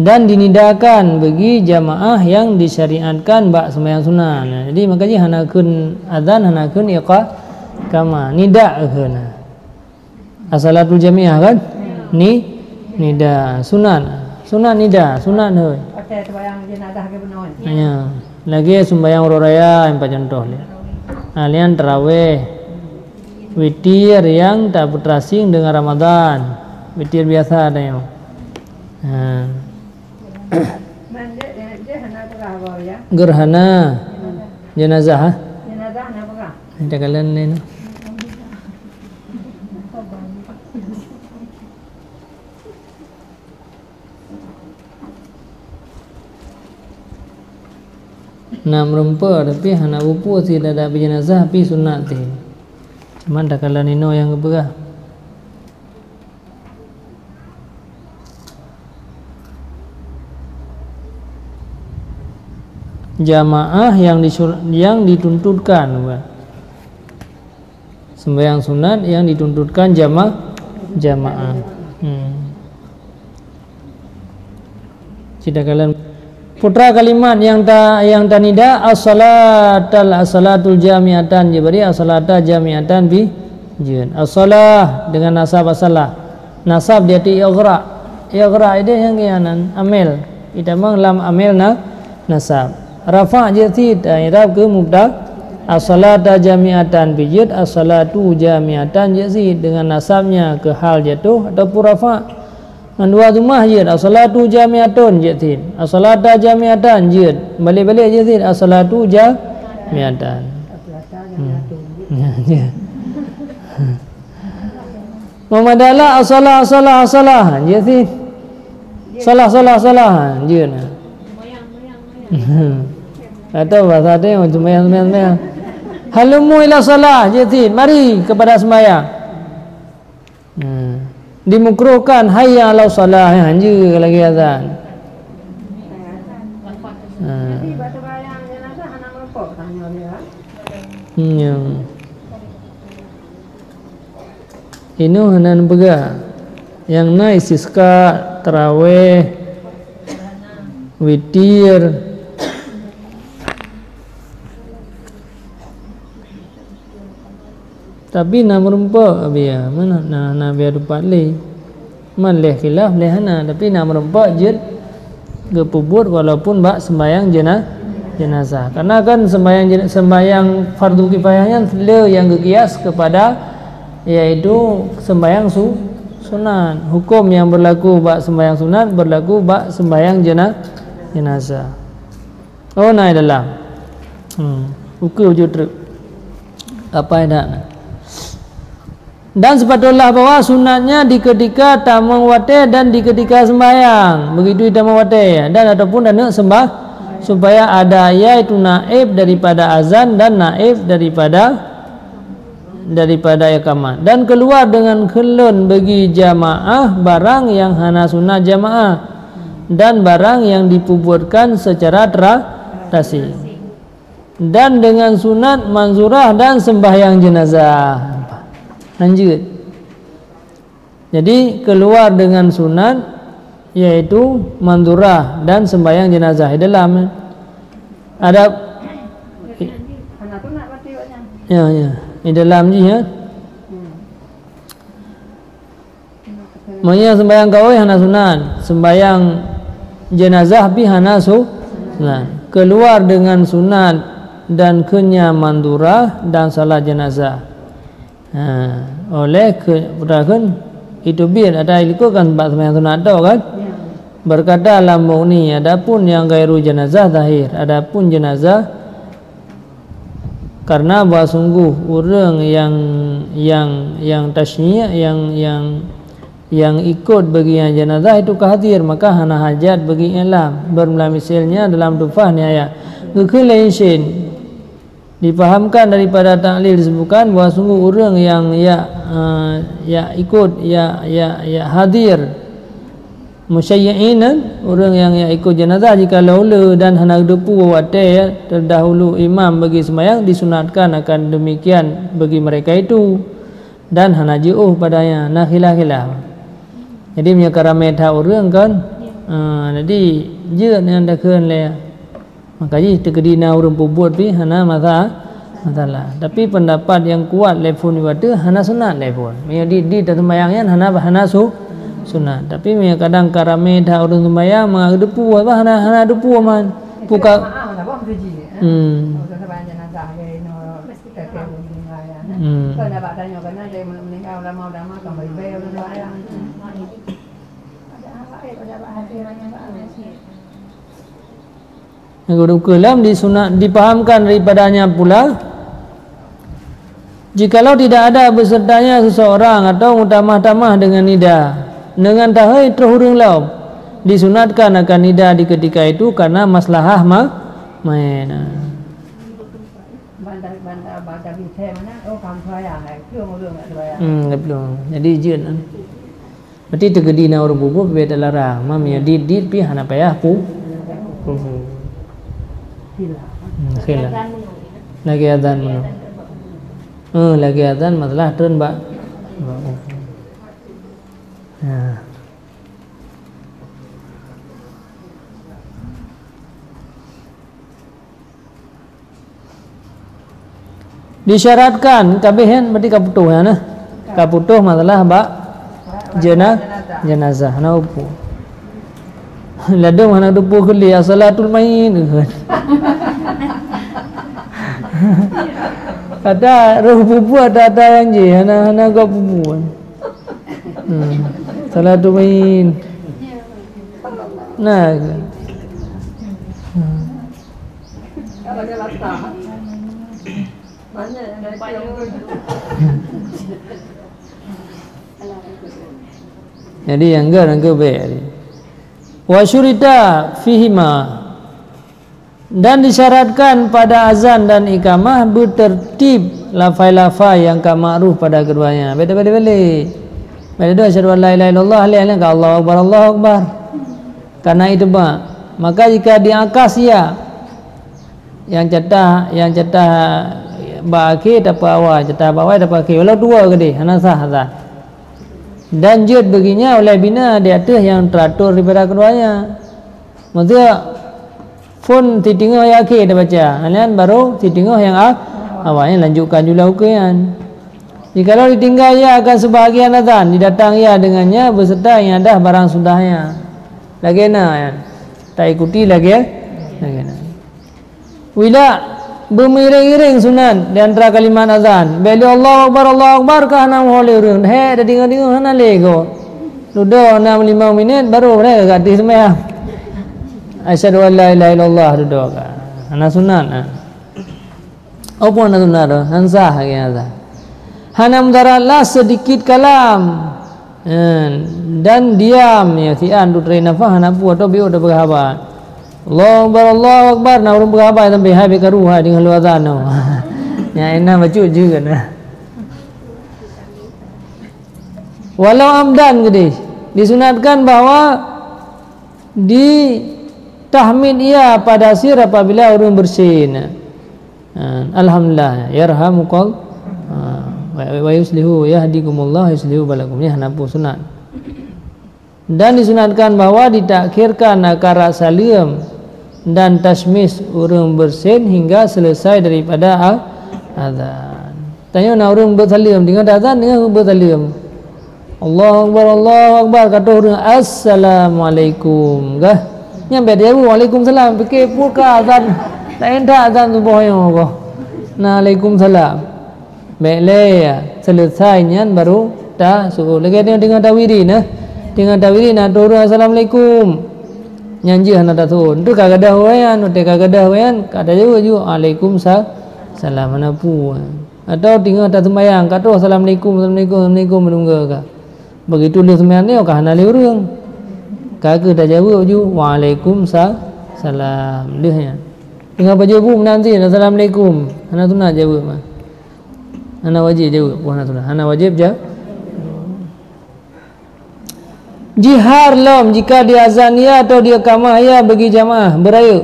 S1: dan dinidakan bagi jamaah yang disyariatkan bak sembahyang sunat. Jadi makanya hanakeun azan, hanakeun iqamah, nida keuna. As-salatul jamiah kan? Nida sunat. Sunat nida, sunat heuy.
S2: Pakai sembahyang jenazah ke benon.
S1: Ya. Lagi sembahyang raya empat contoh dia. Alian tarawih, witir yang tak berasing dengan Ramadan, witir biasa ada yang.
S2: Man dia hana berapa ya?
S1: Gerhana jenazah.
S2: Jenazah hana berapa?
S1: Ada kalian ini. Nam rempa tapi hana bupu si ada jenazah pi sunat ti. Cuman dak kalian ino yang keberah. Jamaah yang dituntutkan, sembahyang sunat yang dituntutkan jamaah. Tidak kalian putra kalimat yang tanida as-salatul jami'atan, jadi as-salata jami'atan bi jin. As-salah dengan nasab as-salah. Nasab dia ti ighra. Ighra itu yang kianan amil. Idamang lam amil nasab. Rafa' jazid i'rab ke mubtada. As-salata jami'atan bi jid, as-salatu jami'atan jazid dengan nasabnya ke hal jatuh ataupun rafa'. Dua rumah je, as-salatu jami'atun jazid, as-salata jami'atan jid, balik-balik jazid, as-salatu jami'atan. Memadala as-salah jazid, salah jid. Atau bahasa dia macam sembahyang. Halumu ila salah jazid, mari kepada sembahyang. Dimukruhkan hayya 'alas salah, hanya lagi azan.
S2: Jadi baca bayang jenazah hana merempok tanya dia.
S1: Ini hanan bega. Yang naik siska, tarawih, witir. Tapi nak merempak biar mana nak biar dapat le. Man leh khilaf leh hana, tapi nak merempak je kepubut walaupun bak sembahyang jenazah. Karena kan sembahyang fardu kifayahnya yang kekias kepada yaitu sembahyang sunat. Hukum yang berlaku bak sembahyang sunat berlaku bak sembahyang jenazah. Oh naik dalam. Ukur wujud apa yang dan sepatutlah bahwa sunatnya di ketika tamang wate dan di ketika sembahyang, begitu tamang wate dan ataupun dan sembah supaya ada yaitu naib daripada azan dan naib daripada iqamah, dan keluar dengan kelon bagi jamaah barang yang hana sunat jamaah dan barang yang dipuburkan secara terasi, dan dengan sunat manzurah dan sembahyang jenazah. Lanjut. Jadi keluar dengan sunat yaitu mandurah dan sembahyang jenazah. Di dalam ada
S2: Anak tu nak mati waknya.
S1: ya. Di dalam ni ya. Maknanya sembahyang kawai hana sunat, sembahyang jenazah pi hana sunat. Keluar dengan sunat dan kenya mandurah dan salat jenazah. Oleh kemudahan itu biar ada ilikukan bak sembahyang sunat tau kan. Berkata lambung ni adapun yang gairu jenazah zahir, adapun jenazah karena bahwa sungguh orang yang tasnya yang ikut bagi yang jenazah itu kehadir, maka hana hajat bagi ilam. Bermisalnya dalam tufah ni ayat kekelain syin dipahamkan daripada taklil disebutkan bahawa sungguh orang yang ikut hadir musyayyi'in, orang yang ikut jenazah jika laula dan hendak depu wate terdahulu imam bagi sembahyang disunatkan akan demikian bagi mereka itu. dan hana ju'uh padanya nah khilaf. Jadi punya karamai tahu orang kan. Jadi je yang dah keun le. Makanya terkedina orang buat pi hana masalah. Tapi pendapat yang kuat lepun itu hana sunat lepun. Punya di sembahyangnya hana sunat. Tapi punya kadang karamai tahu orang sembahyang mengadepu apa hana depu man. Buka
S2: Kalau nak tanya kena dia meninggal lama kembali bayar orang.
S1: Guru kalam dipahamkan daripadanya pula, jikalau tidak ada besertanya seseorang atau mutamah-tamah dengan nida dengan tahai terhurung laum, disunatkan akan nida di ketika itu karena maslahah main.
S2: Bandar bithe mana? Oh kamu sayang, belum
S1: belum. Jadi jen. Berarti terkedina orang bubuk beda larang. Mamnya di pi hana payah pu. Khilaf. Lagi adzan mana? Lagi adzan masalah turun ba. Disyaratkan kabehen berarti kaputuh ya nah. Kaputuh masalah ba jenazah na upu. Ladang mana dupu kali salatul main. Ada roh bubu ada yang je hana gak bubuan. Salatul main. Nah. Jadi yang ke be. Wa syurita fihima, dan disyaratkan pada azan dan iqamah bertertib lafai-lafai yang ma'ruf pada keduanya. Beda-beda. Beda dua asyhadu an la ilaha illallah ka Allahu akbar. Karena itu maka jika diangkas ya yang cetah ba akhir dapat awal, cetah bawah dapat akhir. Walau dua gede hana sah azan. Dan jud baginya oleh bina di atas yang teratur daripada keduanya. Maksudnya pun titingah yang akhir dah baca, kalian baru titingah yang awalnya lanjutkan juga hukuman. Jikalau ditinggal ia akan sebahagian azan didatang ia dengannya beserta yang ada barang sudahnya. Lagi ya. Tak ikuti lagi na. Wila bermiring-iring sunat di antara kalimat azan. Bila Allahu Akbar kahana boleh urun. Dah dengar hana lego. Duduk 6-5 minit baru mereka ganti sembahyang. Asyhadu an la ilaha illallah duduk. Hana sunat. Apa hana sunat? Hansah lagi azan. Hana mudaratlah sedikit kalam. Dan diam ya tian tu train nafas hana puas atau biu dah berhabat. Allahu Akbar na urung berapa sampai habis karuha dengan lu azan no. Ya enak baca juga nah. Walau amdan gede disunatkan bahwa di tahmid ia pada sir apabila urung bersin. Alhamdulillah yarhamukallah wa yuslihu yahdikumullah yuslihu balakum ni hanapu sunat. Dan disunatkan bahwa ditakhirkan akara salim dan tasmis urung bersin hingga selesai daripada azan. Tanya nak urung bersalim dengan azan dengan bersalim. Allahu Akbar kata urung assalamualaikum kah? Nyampe dia waalaikumsalam fikir buka azan. Tak endah azan subuh yang ko. Nah waalaikumsalam. Baiklah ya selesainya baru dah suruh lagi dengan tawiri nah. Dengan tawiri nak urung assalamualaikum. Nyanji hana datun tu kagada wayan tu kagada wayan kata juga waalaikumsalam mana pu atau tinggal tak sembahyang kata assalamualaikum menunggu ka begitu dia sembahyang ni ka hana le urang kagak dah jawab ju waalaikumsalam dia nya tinggal baju nanti assalamualaikum hana tunah jawab mah hana wajib jawab hana tunah hana wajib jawab. Jihar lam jika dia azan ya atau dia kamah ya bagi jamaah beraya.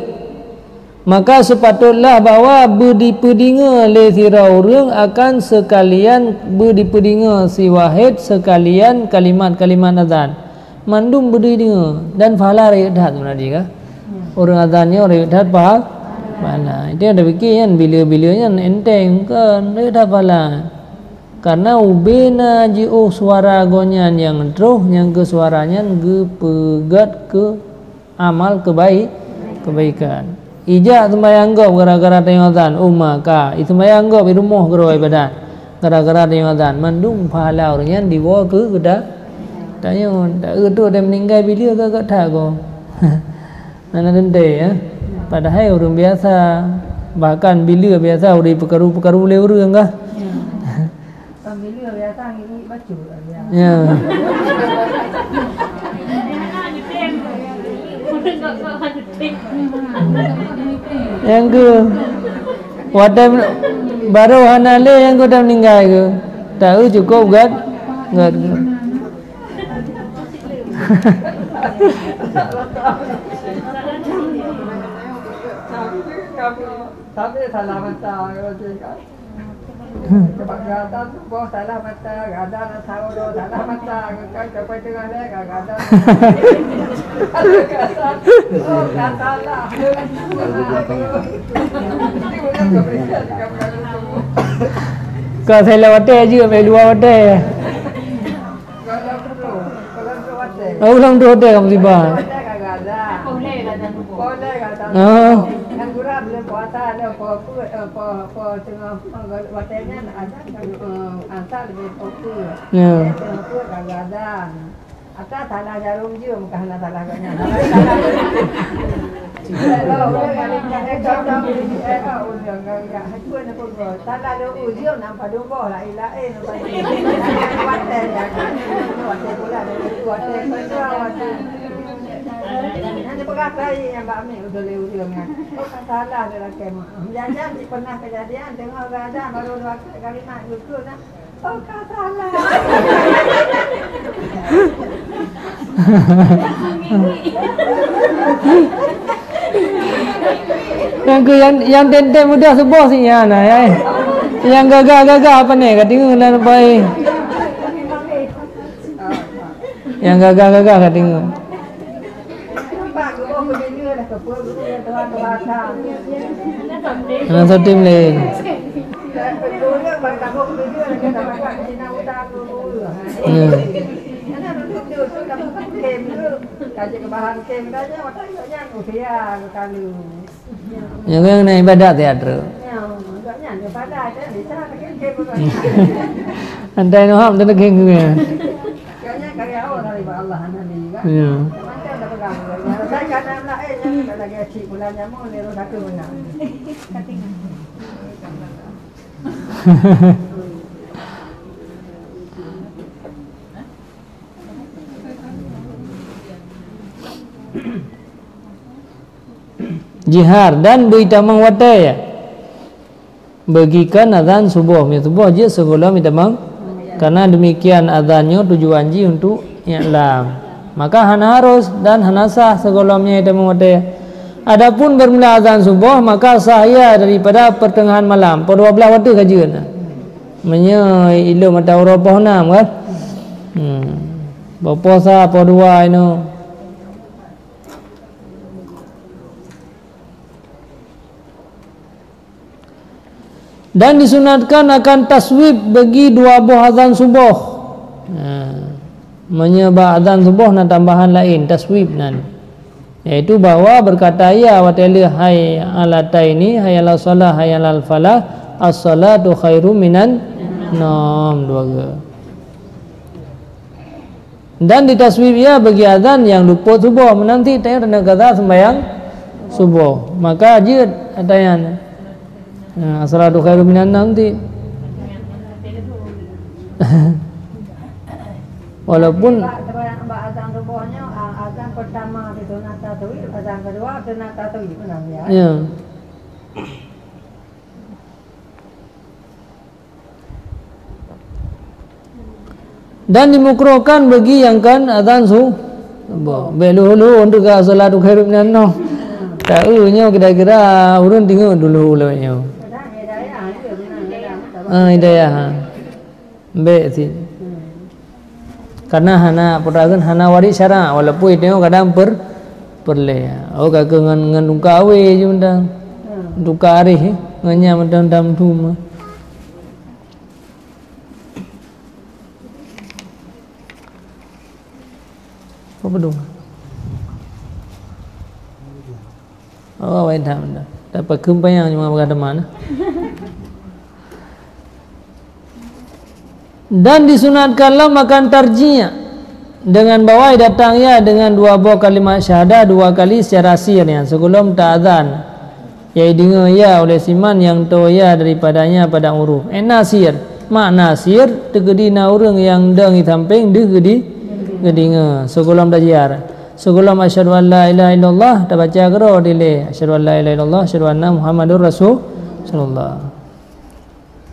S1: maka sepatutlah bahawa berdipedinga le sira urang akan sekalian berdipedinga si wahid sekalian kalimat-kalimat azan mandum berdipedinga dan pahala riadat tadi kah orang azannya riadat pahala itu ada fikir kan bila-bilanya enteng kan riadat pahala karena ubena jiu suara gonyan yang terus yang ke suaranya ge pegat ke amal kebaikan. Ijak sembahyang gop gara-gara tengok azan maka itu sembahyang gop di rumah geroi badan gara-gara tengok azan mandung pahala orangnya dibawa ke kedah tanya tak tu dia meninggal bila ke tak ko nana dende ya padahal orang biasa bahkan bila biasa orang perkaru-perkaru le urang kah
S2: bila biasa ngini baju
S1: ya yang ke wadah baru hanale yang kau dah meninggal ke tahu cukup kan enggak
S2: tapi salah mata kan Kebakaran boh salah mata, gadan saudara salah mata, kan capai tengah le, gadan. Oh, katalah.
S1: Kau saya lewat aja, saya dua wadah. Oh, ulang dua wadah kamu tiba.
S2: Boleh gadan.
S1: Oh.
S2: Yang gurau belum puasa ada tengah watanya ada asal lebih fokus.
S1: Ya.
S2: Fokus kadang-kadang. Atau tanah jarum je bukan tanah kanya. Tanah ada ujian nampak dua lain-lain. Nanti berkata yang Mbak Amik udah lewat kan. Oh kan salah dia lah kemak. Jangan pernah kejadian tengok keadaan baru 2 kali nak betul nak. Oh kan salah.
S1: yang tenten mudah sebuah sih ya nah ya. Yang gagah-gagah apa nih? Katingu dan baik. Yang gagah-gagah katingu. Anak sotim lain. Yang naik ibadat teater. Antai no ham dan keng ke. Ya. Saya kadang nak jangan lagi cik bulan nyamuk ni roda ke mana. Jihar dan beritamang watai ya. Bagikan azan subuh, subuh je sebelum itamang. Karena demikian azannya tujuan ji untuk i'lam. Maka hana harus dan hana sah sebelumnya itamang watai. Adapun bermula azan subuh maka sahaya daripada pertengahan malam. Per 12 waktu kajian. Menya ilu mata Eropah 6 kan. Berpuasa per 2 ini. Dan disunatkan akan taswib bagi 2 buah azan subuh. Menyebab azan subuh dan tambahan lain taswib nan. Yaitu bahawa berkata ya wa ta'ala hay alataini hayal salah hayal falah as-salatu khairum minan nom 2. Dan ditaswib ya bagi azan yang luput subuh menanti tanya tanda kata sembahyang subuh. Maka ajid atayan as-salatu khairum minan nanti. Walaupun
S2: azan subuhnya azan pertama itu nata tauhid, azan kedua itu nata tauhid benar ya.
S1: Ya. Dan dimukrohkan bagi yang kan azan subuh. Beluhulu untuk salatu khairum minan nom. Tahunya kira-kira urun tengok dulu ulunnya.
S2: Kadang hidayah dia benar.
S1: Hidayah. Baik sih. Karena hana peragan hana waris syara walaupun itu kadang perle. Oh kagak ngan duka awe je undang. Duka arih nganya mendam tu mah. Apa dong? Oh, awak dah. Dapat kempayang cuma berkata mana. Dan disunatkanlah makan tarjinya dengan bawai datangnya dengan 2 buah kalimat syahadah 2 kali secara sirnya sebelum ta'adzan. Ya dengar ya oleh siman yang tahu ya daripadanya pada huruf. Nasir, makna sir tegedi na urang yang dang di samping degedi gedinga sebelum dajiar. Sebelum asyhadu an la ilaha illallah ta baca gero dile asyhadu an la ilaha illallah asyhadu anna muhammadur rasulullah.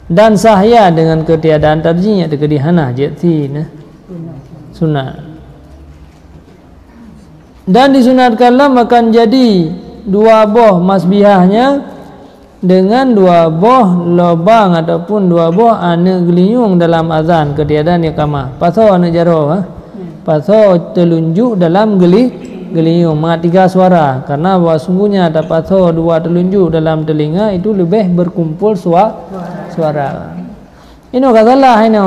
S1: Dan sahya dengan ketiadaan tarjinya tegedi hana jati nah sunat. Dan disunatkanlah makan jadi 2 buah masbihahnya dengan 2 buah lubang ataupun 2 buah ane geliung dalam azan ketiadaan iqamah. Pasal ane jaro pasal telunjuk dalam geliung mak 3 suara karena bahwa sungguhnya ada pasal 2 telunjuk dalam telinga itu lebih berkumpul suara. Ini katalah ini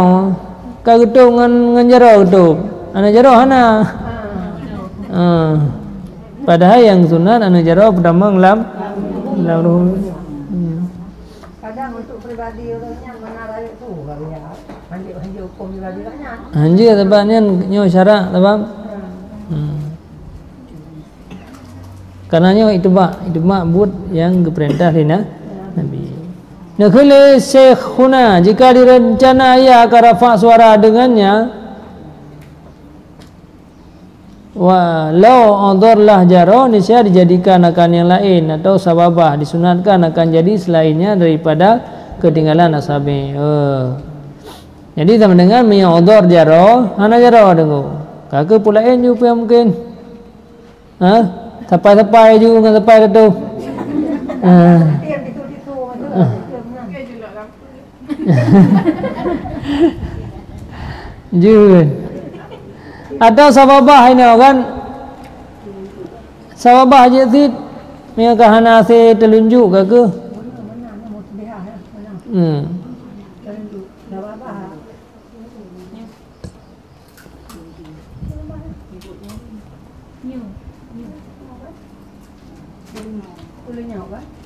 S1: kagetu ngan jaro getu. Ane jaro hana. Padahal yang sunat ane jaro pertama lam
S2: Kadang untuk pribadi orangnya menarai tu kalau ya. Hanji hukum pribadi orangnya.
S1: Hanji sebabnya nyo syarak sebab karenanya itu mak buat yang diperintah lina Nabi. Nakhle syekhuna jika direncana ia akan rafa suara dengannya walau adorlah jaro niscaya dijadikan akan yang lain atau sababah disunatkan akan jadi selainnya daripada ketinggalan asabi. Jadi sama dengan ador jaro hana jaro dengo kakek pulain juga mungkin tapai juga dengan tapai tu Jun. Atau sababah ini kan sababah je sit mereka hana se telunjuk ke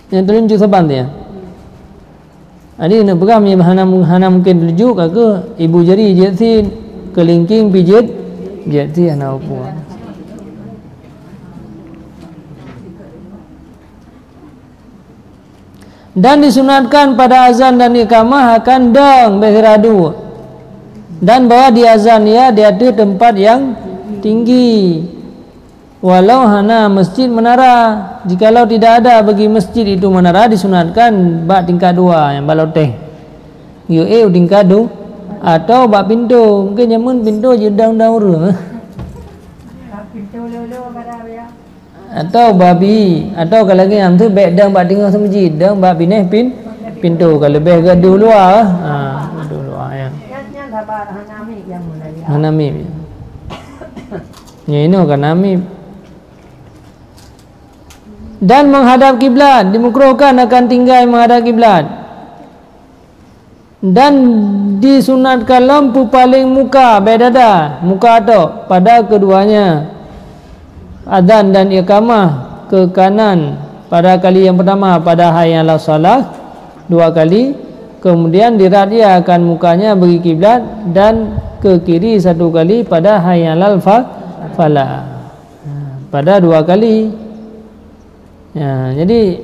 S1: yang telunjuk saban dia. Ani nak pegang ni hana mungkin telunjuk ke ibu jari je sit kelingking pijit jadi anak puan. Dan disunatkan pada azan dan iqamah akan dang beradu. Dan bahwa di azan ya dia ada tempat yang tinggi. Walau hana masjid menara, jikalau tidak ada bagi masjid itu menara disunatkan bak tingkat 2 yang baloteh. Yo tingkat 2 atau bak pintu, mungkin nyamun pintu je daun-daun urang.
S2: Pintu lolo pada ya.
S1: Atau babi atau kalau lagi am tu bek dang bak tinggal masjid, dang bak bineh pintu kalau lebih gaduh luar. Gaduh luar ya.
S2: Yang sabar hanami yang mulai.
S1: Hanami. Ya ini kan hanami. Dan menghadap kiblat dimakruhkan akan tinggal menghadap kiblat. Dan disunatkan lampu paling muka bedada muka tu pada keduanya adzan dan iqamah ke kanan pada kali yang pertama pada hayya 'alas salat 2 kali kemudian diradiakan mukanya bagi kiblat dan ke kiri 1 kali pada hayya 'alal falah pada 2 kali. Ya, jadi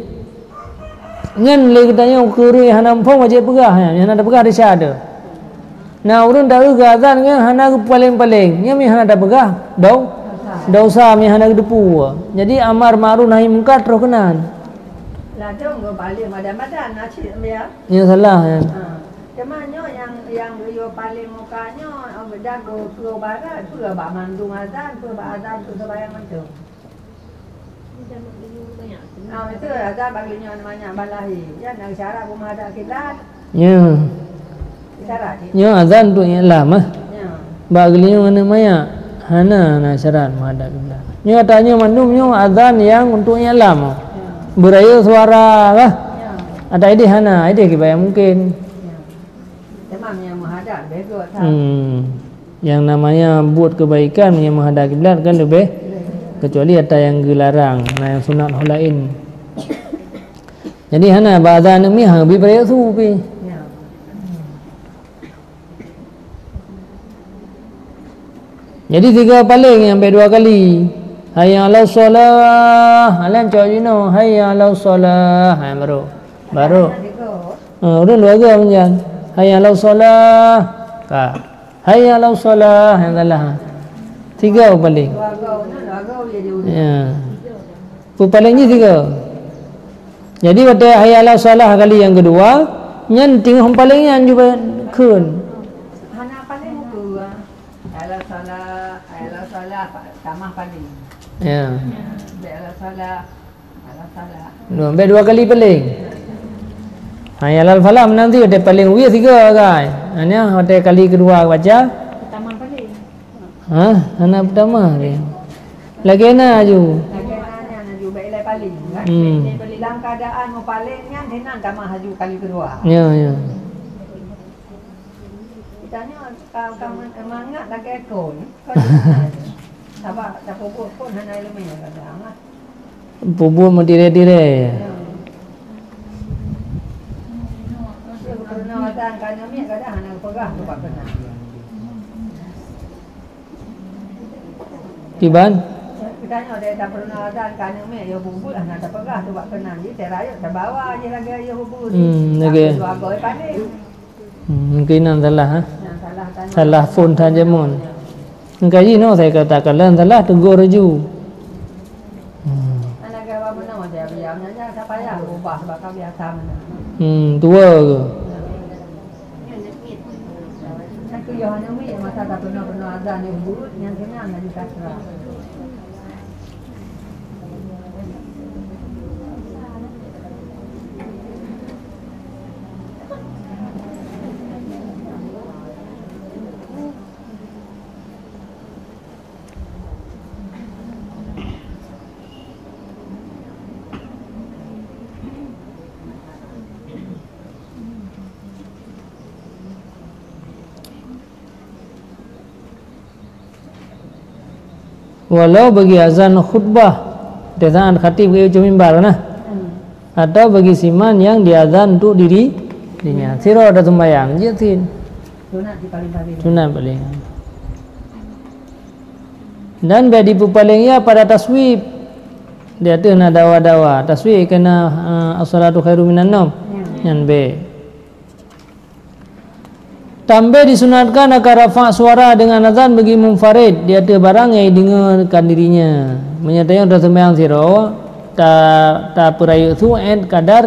S1: ngan le katanya kurui hanam phong aje pegah ya hana pegah dia ada. Nah urun dah ke azan ngan hana paling-paling nya mi hana dah pegah dosa mi hana depu. Jadi amar ma'ruf nahi munkar terus kenan.
S2: Lah dong go balik badan nasi ya.
S1: Ya salah ya.
S2: Temannya yang yo paling mukanya beda go barat tu bak mandung azan tu bak azan tu sembahyang macam. Itu azan baginya namanya balahi. Ya nak syarat rumah ada kiblat.
S1: Ya.
S2: Syarat.
S1: Ya azan tu i'lam ah.
S2: Ya.
S1: Baginya namanya hana na syarat menghadap kiblat. Nya tanya manumnya azan yang untuk i'lam. Beraya suara lah.
S2: Ya.
S1: Ada ide hana, ide kibaya mungkin.
S2: Ya. Memang yang menghadap bego tak.
S1: Yang namanya buat kebaikan yang menghadap kiblat kan lebih, kecuali ada yang dilarang, yang sunat lain. Jadi hana bazan ni hang bi beraya su pi.
S2: Ya.
S1: Jadi 3 paling yang dua kali. Hayya 'alas shalah. Alan cakap hayya 'alas shalah. Ha baru. Urun dua ke panjang. Hayya 'alas shalah. Ka. Hayya 'alas shalah yang salah. 3 paling. Ya. Palingnya 3. Jadi pada hayya 'alas shalah kali yang kedua, nyan tinggal palingnya juga kun.
S2: Hana paling tu. Ala salah tamah paling.
S1: Ya.
S2: Ala salah.
S1: Dua kali paling. Hayya 'alal falah nanti ada paling wi 3 kan. Hanya ada kali kedua baca.
S3: Pertama paling.
S1: Anak pertama dia. Lagi na ju.
S2: Lagi nak juga ilai paling. Dalam keadaan mau palingnya henang tamah haju kali kedua.
S1: Ya.
S2: Kitanya kamu emangat lagi ekor. Sabar, tak pupuk pun hana ilmu yang kadang.
S1: Pubu mau dire-dire.
S2: Kerana azan kadang ni kadang hana pegang tu pak kena.
S1: Tiban?
S2: Kitanya ada tak pernah azan kadang ni ya bubut hana tak pegang tu pak kena. Jadi teraya terbawa je lagi ya bubut.
S1: Lagi.
S2: Dua goi panik.
S1: Mungkin salah ha.
S2: Salah tanya.
S1: Salah phone tanjamun. Engkai no saya katakan salah tegur ju.
S2: Anak gawa mana dia biarnya tak payah ubah sebab kau biasa mana.
S1: Tua ke?
S2: Aku Yohana mi masa tak pernah azan yang buruk yang kenyang dari kasra.
S1: Walau bagi azan khutbah azan khatib ke ujung mimbar nah. Atau bagi siman yang diazan untuk dirinya. Siro ada sembahyang je tin. Sunat paling. Dan bagi pupalingnya pada taswib. Dia tu nak dawa-dawa. Taswib kena as-salatu khairu minan naum. Yang B. Tambah disunatkan akan rafa' suara dengan azan bagi munfarid. Dia ada barang yang dengarkan dirinya. Menyatakan dah sembahyang siro. Tak peraya tu kadar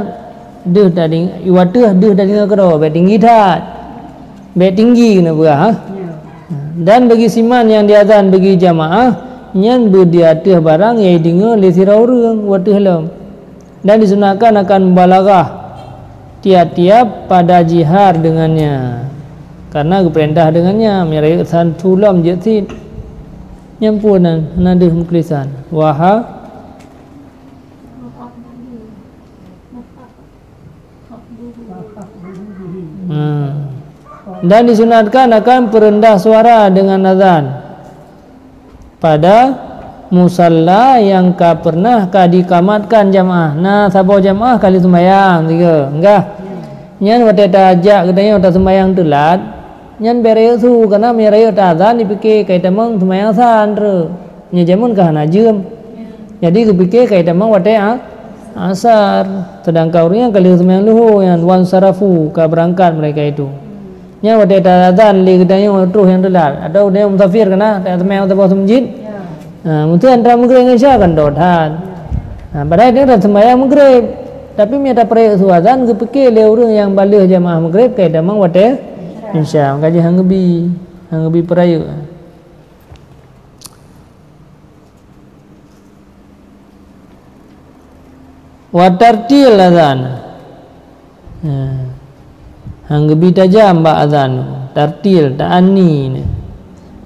S1: dia dah dengar. Iwatah dia dah dengar kero. Baik tinggi tak? Baik tinggi kena berah. Ha? Dan bagi siman yang diazan bagi jamaah. Yang berdiatah barang yang dengar oleh siro orang. Watah lam. Dan disunatkan akan membalagah. Tiap-tiap pada jihar dengannya. Karena perintah dengannya mereka santulam jetin nyampunan nada muklisan waha dan disunatkan akan perendah suara dengan azan pada musalla yang pernah dikamatkan jamaah. Nah sabau jamaah kali sembahyang 3 enggak nyan wata ajak katanya wata sembahyang telat nyan bere su karena meraya azan dipikir kai tamang sembahyang san re nya jamun ka najum jadi dipikir kai tamang wata asar sedangkan orangnya kali sembahyang luhur yang wan sarafu ka berangkat mereka itu nya wata azan li katanya terus yang telat atau dia musafir kena tak sembahyang di masjid mungkin antara maghrib isya kan dotan padahal dia dah sembahyang maghrib tapi miata peraya su azan kepikir le orang yang balik jamaah maghrib kai tamang wata insya kaji hanggebi peraya. Wa tartil azan. Hang gebi tajam ba azan. Tartil ta'ani ni.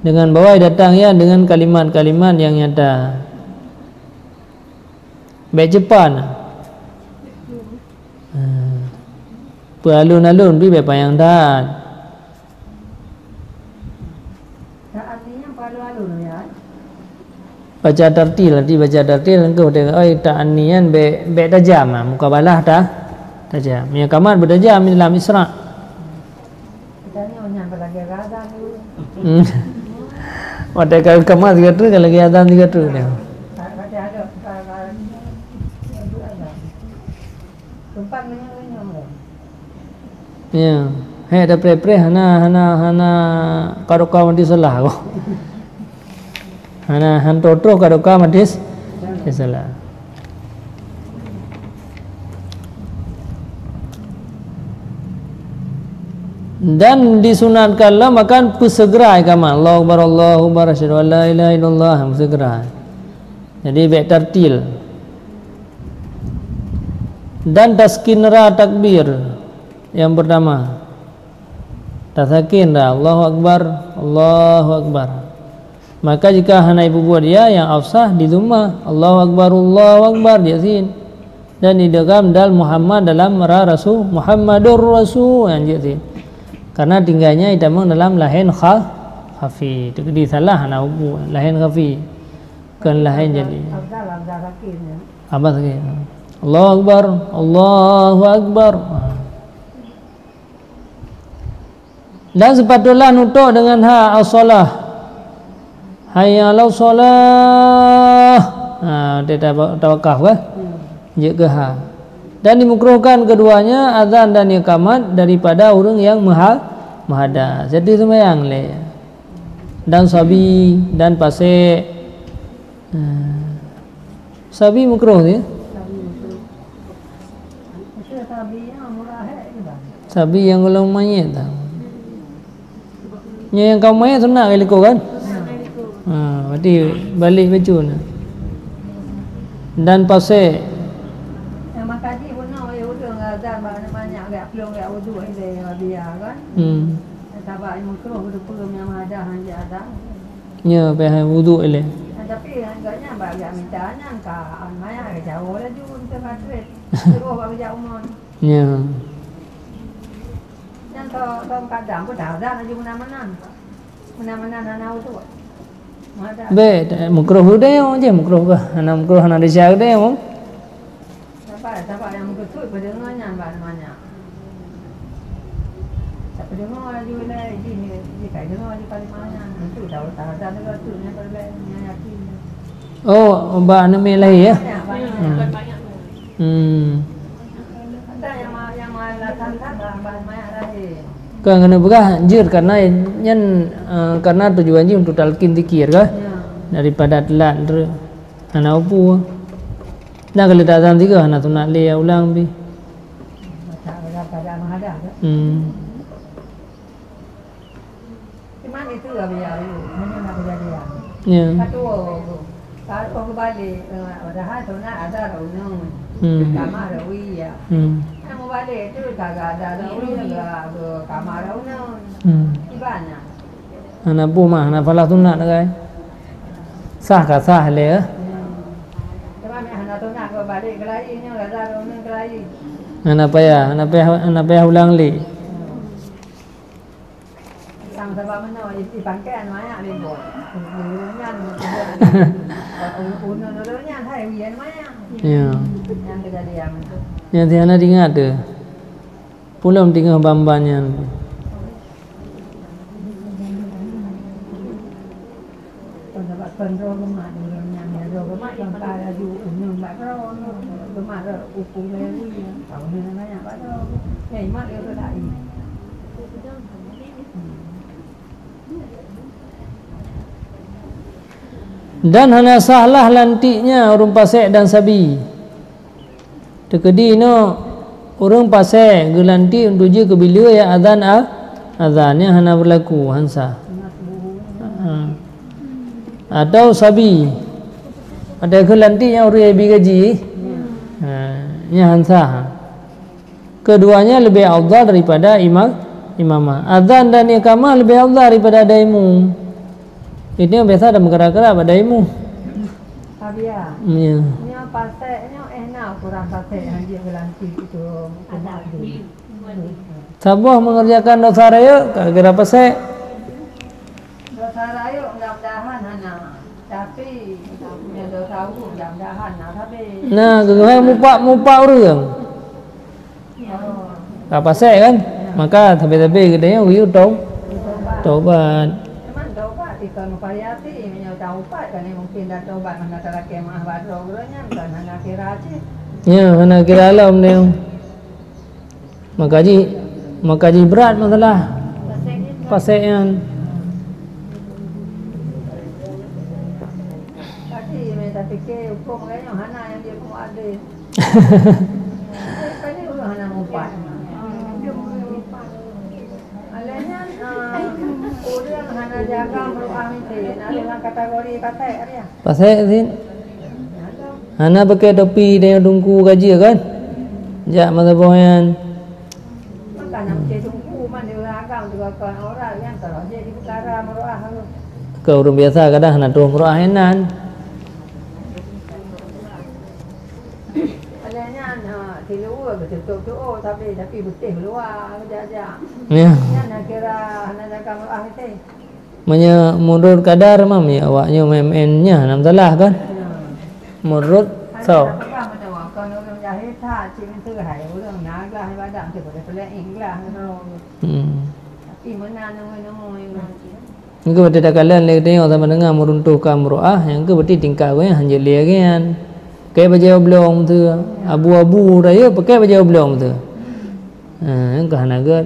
S1: Dengan bawah datang ya dengan kalimat-kalimat yang nyata. Baik Jepang. Alun-alun pi baik payang dah.
S2: Artinya palu-alun ya.
S1: Baca tartil, nanti baca tartil engkau tengok ta'anian baik tajam muka balah dah tajam. Yang kamat bertajam dalam Isra.
S2: Kita ni orang berlagak azan dulu.
S1: Ada kalau kamat 3 tu kalau lagi azan 3 tu dia.
S2: Baca ada tempat menyang
S1: Ya. Hei ada pre-pre hana karoka mati salah ko. Hana hantotro karoka mati salah. Dan disunatkanlah makan segera kaman. Allahu akbar Allahu akbar asyhadu an la ilaha illallah segera. Jadi baik tartil. Dan taskinra takbir yang pertama. Tasakin dah Allahu akbar Allahu akbar. Maka jika hana ibu buat dia yang afsah di rumah Allahu akbar yasin. Dan idgham dal Muhammad dalam ra rasul Muhammadur rasul yang yasin. Karena tinggalnya idamang dalam lahin khafi. Itu di salah hana ubu lahin khafi. Kan lahin jadi. Apa lagi? Allahu akbar Allahu akbar. Dan sepatutlah nutuk dengan as-salah. Hayya 'alas salah. Dia tawakaf kan? Ya ke ha. Dan dimakruhkan keduanya azan dan iqamat daripada orang yang mahadas. Jadi sembahyang le. Dan sabi dan pasek. Sabi makruh ya? Sabi yang golong mayat dah. Yang kau mayat sunat kali kau kan? Berarti balik baju ni. Dan pasek.
S2: Makaji pun nak ya udah azan banyak gak pelong gak wudu ini biar kan. Sebab makruh belum yang ada hanya ada.
S1: Ya, payah wudu ile.
S2: Tapi agaknya bagi minta nang ka maya ke jauh lah ju untuk matret. Terus bagi jauh mon.
S1: Ya.
S2: Yang to kadang pun dah azan aja mana-mana. Mana-mana nana wudu.
S1: Be, makruh udah yang je makruh ke? Hana makruh hana disyak deh yang.
S2: Siapa yang mengkutut pendengarnya banyak. Siapa dengar lagi wilayah ini jika dengar di Kalimantan itu tahu ada juga tu yang yakin.
S1: Oh, mbak nama lain ya?
S2: Ada yang lakukan banyak lagi.
S1: Kan kena begah anjir karena karena tujuannya untuk talqin zikir kan? Daripada telat hana upu. Nah kalau tak azan 3 hana sunat le ulang bi.
S2: Cuman itu lah biar mana nak kejadian.
S1: Ya.
S2: Kalau kembali padahal sunat ada runung. Kamar rawi ya. Mau balik itu kagak ada rawi enggak ke kamar runung. Gimana?
S1: Hana pu mah hana falah sunat kan? Sah ka sah le.
S2: Balik ke lain yang ada orang ke lain.
S1: Hana payah ulang li.
S2: Sang sebab mana di pangkat banyak libur. Unyan. Unyan hai wian banyak.
S1: Ya.
S2: Yang kejadian itu.
S1: Yang tiada ingat tu. Pulang tinggal bambannya.
S2: Sebab kontrol rumah rumah yang kaya ju unang bakro rumah upung lewi tahu ni banyak bakro mak dia tu dah ini
S1: dan hana sahlah lantiknya orang pasek dan sabi tekedi no orang pasek gelantik untuk je ke bila ya azannya hana berlaku hansa atau sabi ada ke lantik yang orang habis gaji Hansah. Keduanya lebih afdal daripada imamah. Azan dan iqamah lebih afdal daripada daimu. Ini yang biasa ada bergerak-gerak pada daimu.
S2: Habia.
S1: Ya.
S2: Ni pasaknya enak kurang pasak hanya gelanti itu.
S1: Sabuh mengerjakan dosa raya gara-gara pasal.
S2: Dosa raya mudah-mudahan hana. Tapi punya dosa aku mudah-mudahan tapi.
S1: Nah, gara-gara mupak orang. Apa pasal kan? Maka tapi gedenya wiu taubat.
S2: Memang taubat itu mupayati punya taubat kan mungkin dah taubat mana cara kemah badro gurunya bukan hana kira aja.
S1: Ya, hana kira alam dia. Makaji berat masalah pasaian.
S2: Tadi mereka fikir hukum kayaknya hana yang dia pun ada. Kayaknya udah hana mupat. Alanya orang hana jaga meruah itu. Ada kategori pasai dia.
S1: Pasai sih. Hana pakai topi dia tunggu gaji kan? Jak masa boyan.
S2: Maka nak tunggu mana dia agam juga orang yang kalau dia di perkara meruah tu.
S1: Ke orang biasa kadang hana tu meruah enan.
S2: Di luar betul tu tapi betul luar aja.
S1: Ya.
S2: Nak kira hana jaga meruah itu.
S1: Menurut kadar mam ya awaknya MN-nya nam salah kan? Menurut so.
S2: Kalau orang jahit tak cik itu hai orang naga hai badak tu boleh pelak inglah tapi mana nama yang
S1: ke betul kalian lagi tengok sama dengan meruntuhkan meruah yang ke betul tingkah gue hanya liagian pakai baju belum tu abu-abu raya pakai baju belum tu yang ke hanaga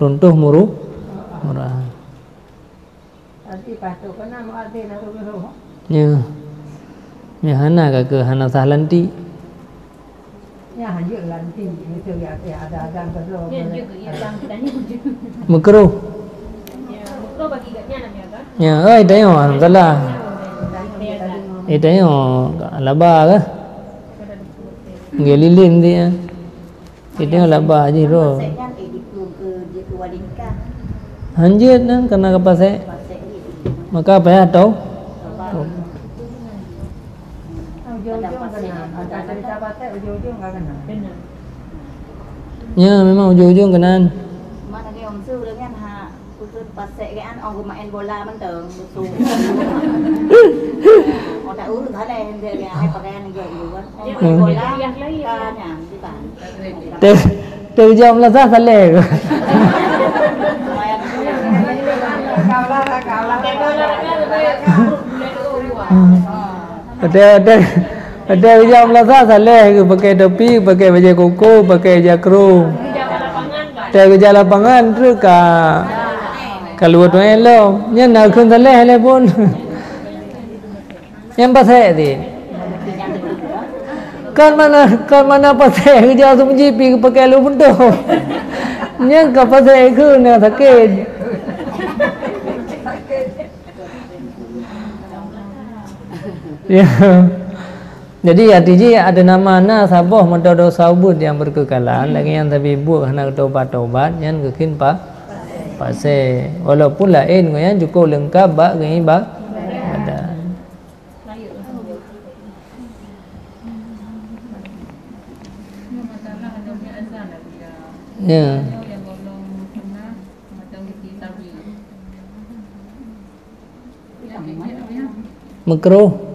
S1: runtuh meruah
S2: nanti patut kena muadzin atau guru
S1: ya hana ke hana sahlanti
S2: ya hanya lanti itu ya ada azan kedua
S3: Ya juga ya bang tanya juga.
S1: makruh
S3: Ya makro bagi gatnya namanya kan?
S1: ya tengok salah tengok laba ke ngelilin dia tengok laba je ro hanjit kan kena ke pasai maka apa ya tahu
S2: ujung-ujung kena ada cerita pasal ujung-ujung enggak kena
S3: Benar.
S1: ya memang ujung-ujung kena
S4: Mana cái ông sư đó nha ha, tôi bắt sẽ cái ăn ông mà ăn bola mình tưởng một ông đã uống được thái này thì hay phải ăn nhiều nhiều quá ông bola ca nhảm đi bạn
S1: từ jam là ra sale ada jam lah sale pakai topi pakai baju koko pakai jakro kerja lapangan terus keluar tu elok nya nak kun sale le pun yang pasai ni kan mana pasai kerja tu menjipi pakai lu pun tu nya ke pasai ke nak sakit ya. Jadi artinya ada nama sabah mendodo sabut yang berkekalan lagi yang tapi buat hendak taubat yang kekin pasai walaupun lain yang cukup lengkap bak gini bak ada ya makruh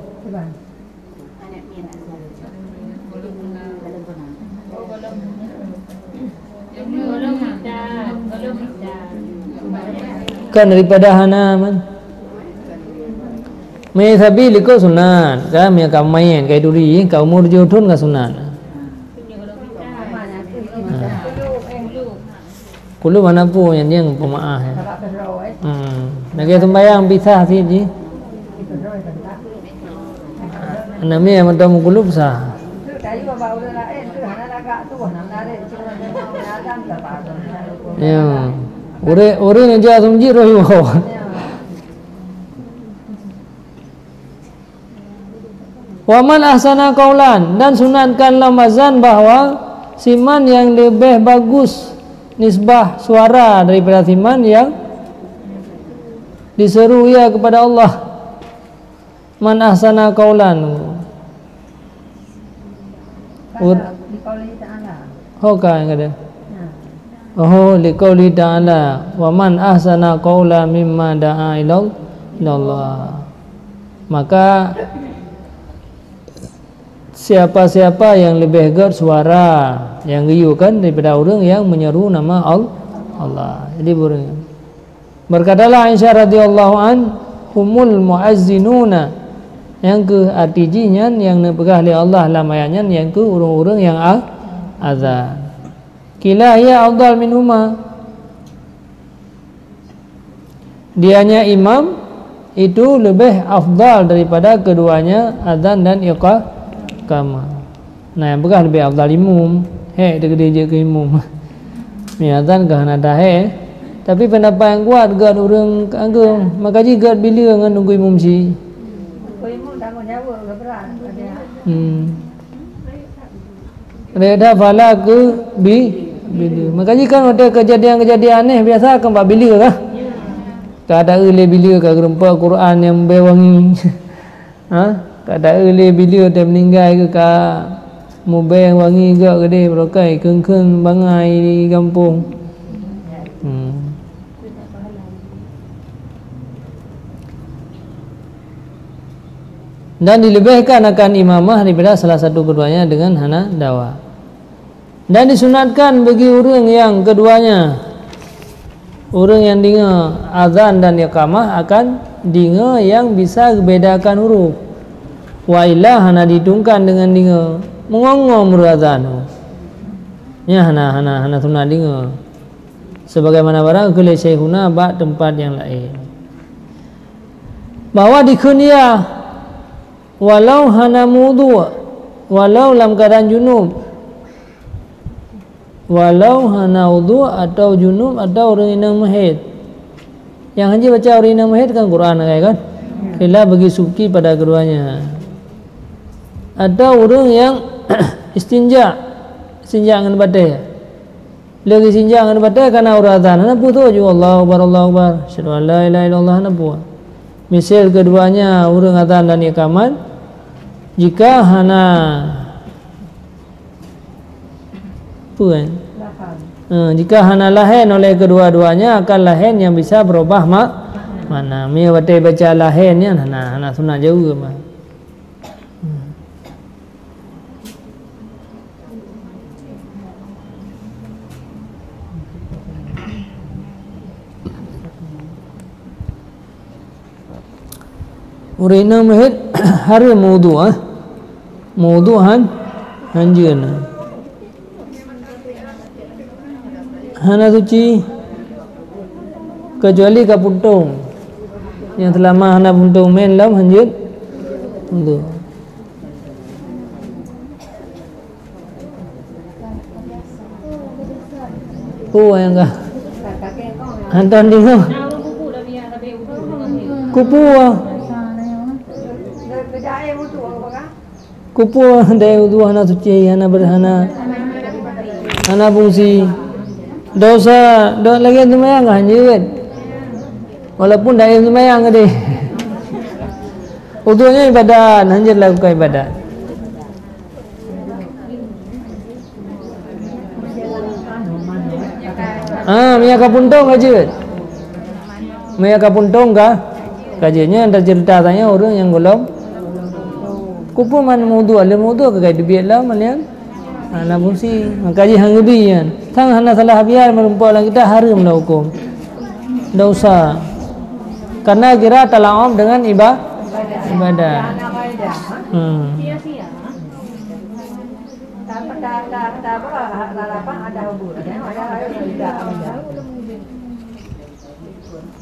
S1: kan daripada hana man mai sabi liko sunat kan mai kamain kai duri kau mur jodhun ka sunat kulu mana pun yang pemaah ya nak sembahyang pisah sih ji namanya macam kulu besar ya ore ni dia sumji rohi Wa man ahsana qaulan, dan sunatkanlah mazan bahwa siman yang lebih bagus nisbah suara daripada siman yang diseru ia kepada Allah. Man ahsana qaulan.
S2: Di qauli ta'ala.
S1: Hoka yang ada. Oh, liqauli ta'ala wa man ahsana qaula mimma da'a ila Allah. Maka siapa-siapa yang lebih hebat suara yang gayukan daripada orang yang menyeru nama Allah. Jadi berkatalah Aisyah radhiyallahu an, humul muazzinuna, yang ke artinya yang nepegah oleh Allah lamayanya yang ke orang-orang yang azan. Kila ya afdal minhuma, dianya imam itu lebih afdal daripada keduanya azan dan iqamah. Nah, yang begah lebih afdal imam, dia je ke imam. Ni azan kah nak dah tapi pendapat yang kuat gad orang agam, maka ji gad bila dengan nunggu imam si.
S2: Imam tanggungjawab ke berat dia.
S1: Reda fala ke bila. Makanya kan ada kejadian-kejadian aneh biasa akan buat bila kah? Tak ada ele bila kah gerempa Quran yang berwangi. Tak ada ele bila dia meninggal ke kah mobil wangi ke gede berokai keng-keng bangai di kampung. Dan dilebihkan akan imamah daripada salah satu keduanya dengan hana dawa. Dan disunatkan bagi orang yang keduanya, orang yang dengar azan dan iqamah akan dengar yang bisa bedakan huruf. Wa illa hana ditungkan dengan dengar mengongong azan. Ya hana sunat dengar. Sebagaimana barang kule syekhuna bak tempat yang lain. Bahwa di kunyah walau hana mudu, walau dalam keadaan junub, walau hana wudu atau junub atau orang yang mahid. Yang haji baca orang yang mahid kan Quran kan? Kila bagi suki pada keduanya. Atau orang yang istinja dengan batai. Lagi istinja dengan batai karena uratan. Ana putu ju Allahu akbar. Asyhadu an la ilaha illallah ana putu. Misal keduanya orang azan dan iqamat, jika hana jika hana lahen oleh kedua-duanya akan lahen yang bisa berubah mana mi batai baca lahennya hana sunat jauh mah. Urina mahid hari maudu mauduhan hanjana hana suci kecuali kapuntung yang telah hana puntung men lam hanjut itu yang kah hantan dingo kupu kupu daya udu hana suci hana berhana hana fungsi dosa lagi semayang hanjir walaupun daya semayang deh udunya ibadah hanjir lakukan ibadah. Mia kapuntung aja mia kapuntung kah kajiannya ada cerita tanya orang yang belum kupu man mudu ale mudu ke kai dubiat lah malian ana fungsi makaji hangbian tang hana salah biar merumpau lang kita haram lah hukum ndak usah karena kira talaam dengan ibadah
S3: sia-sia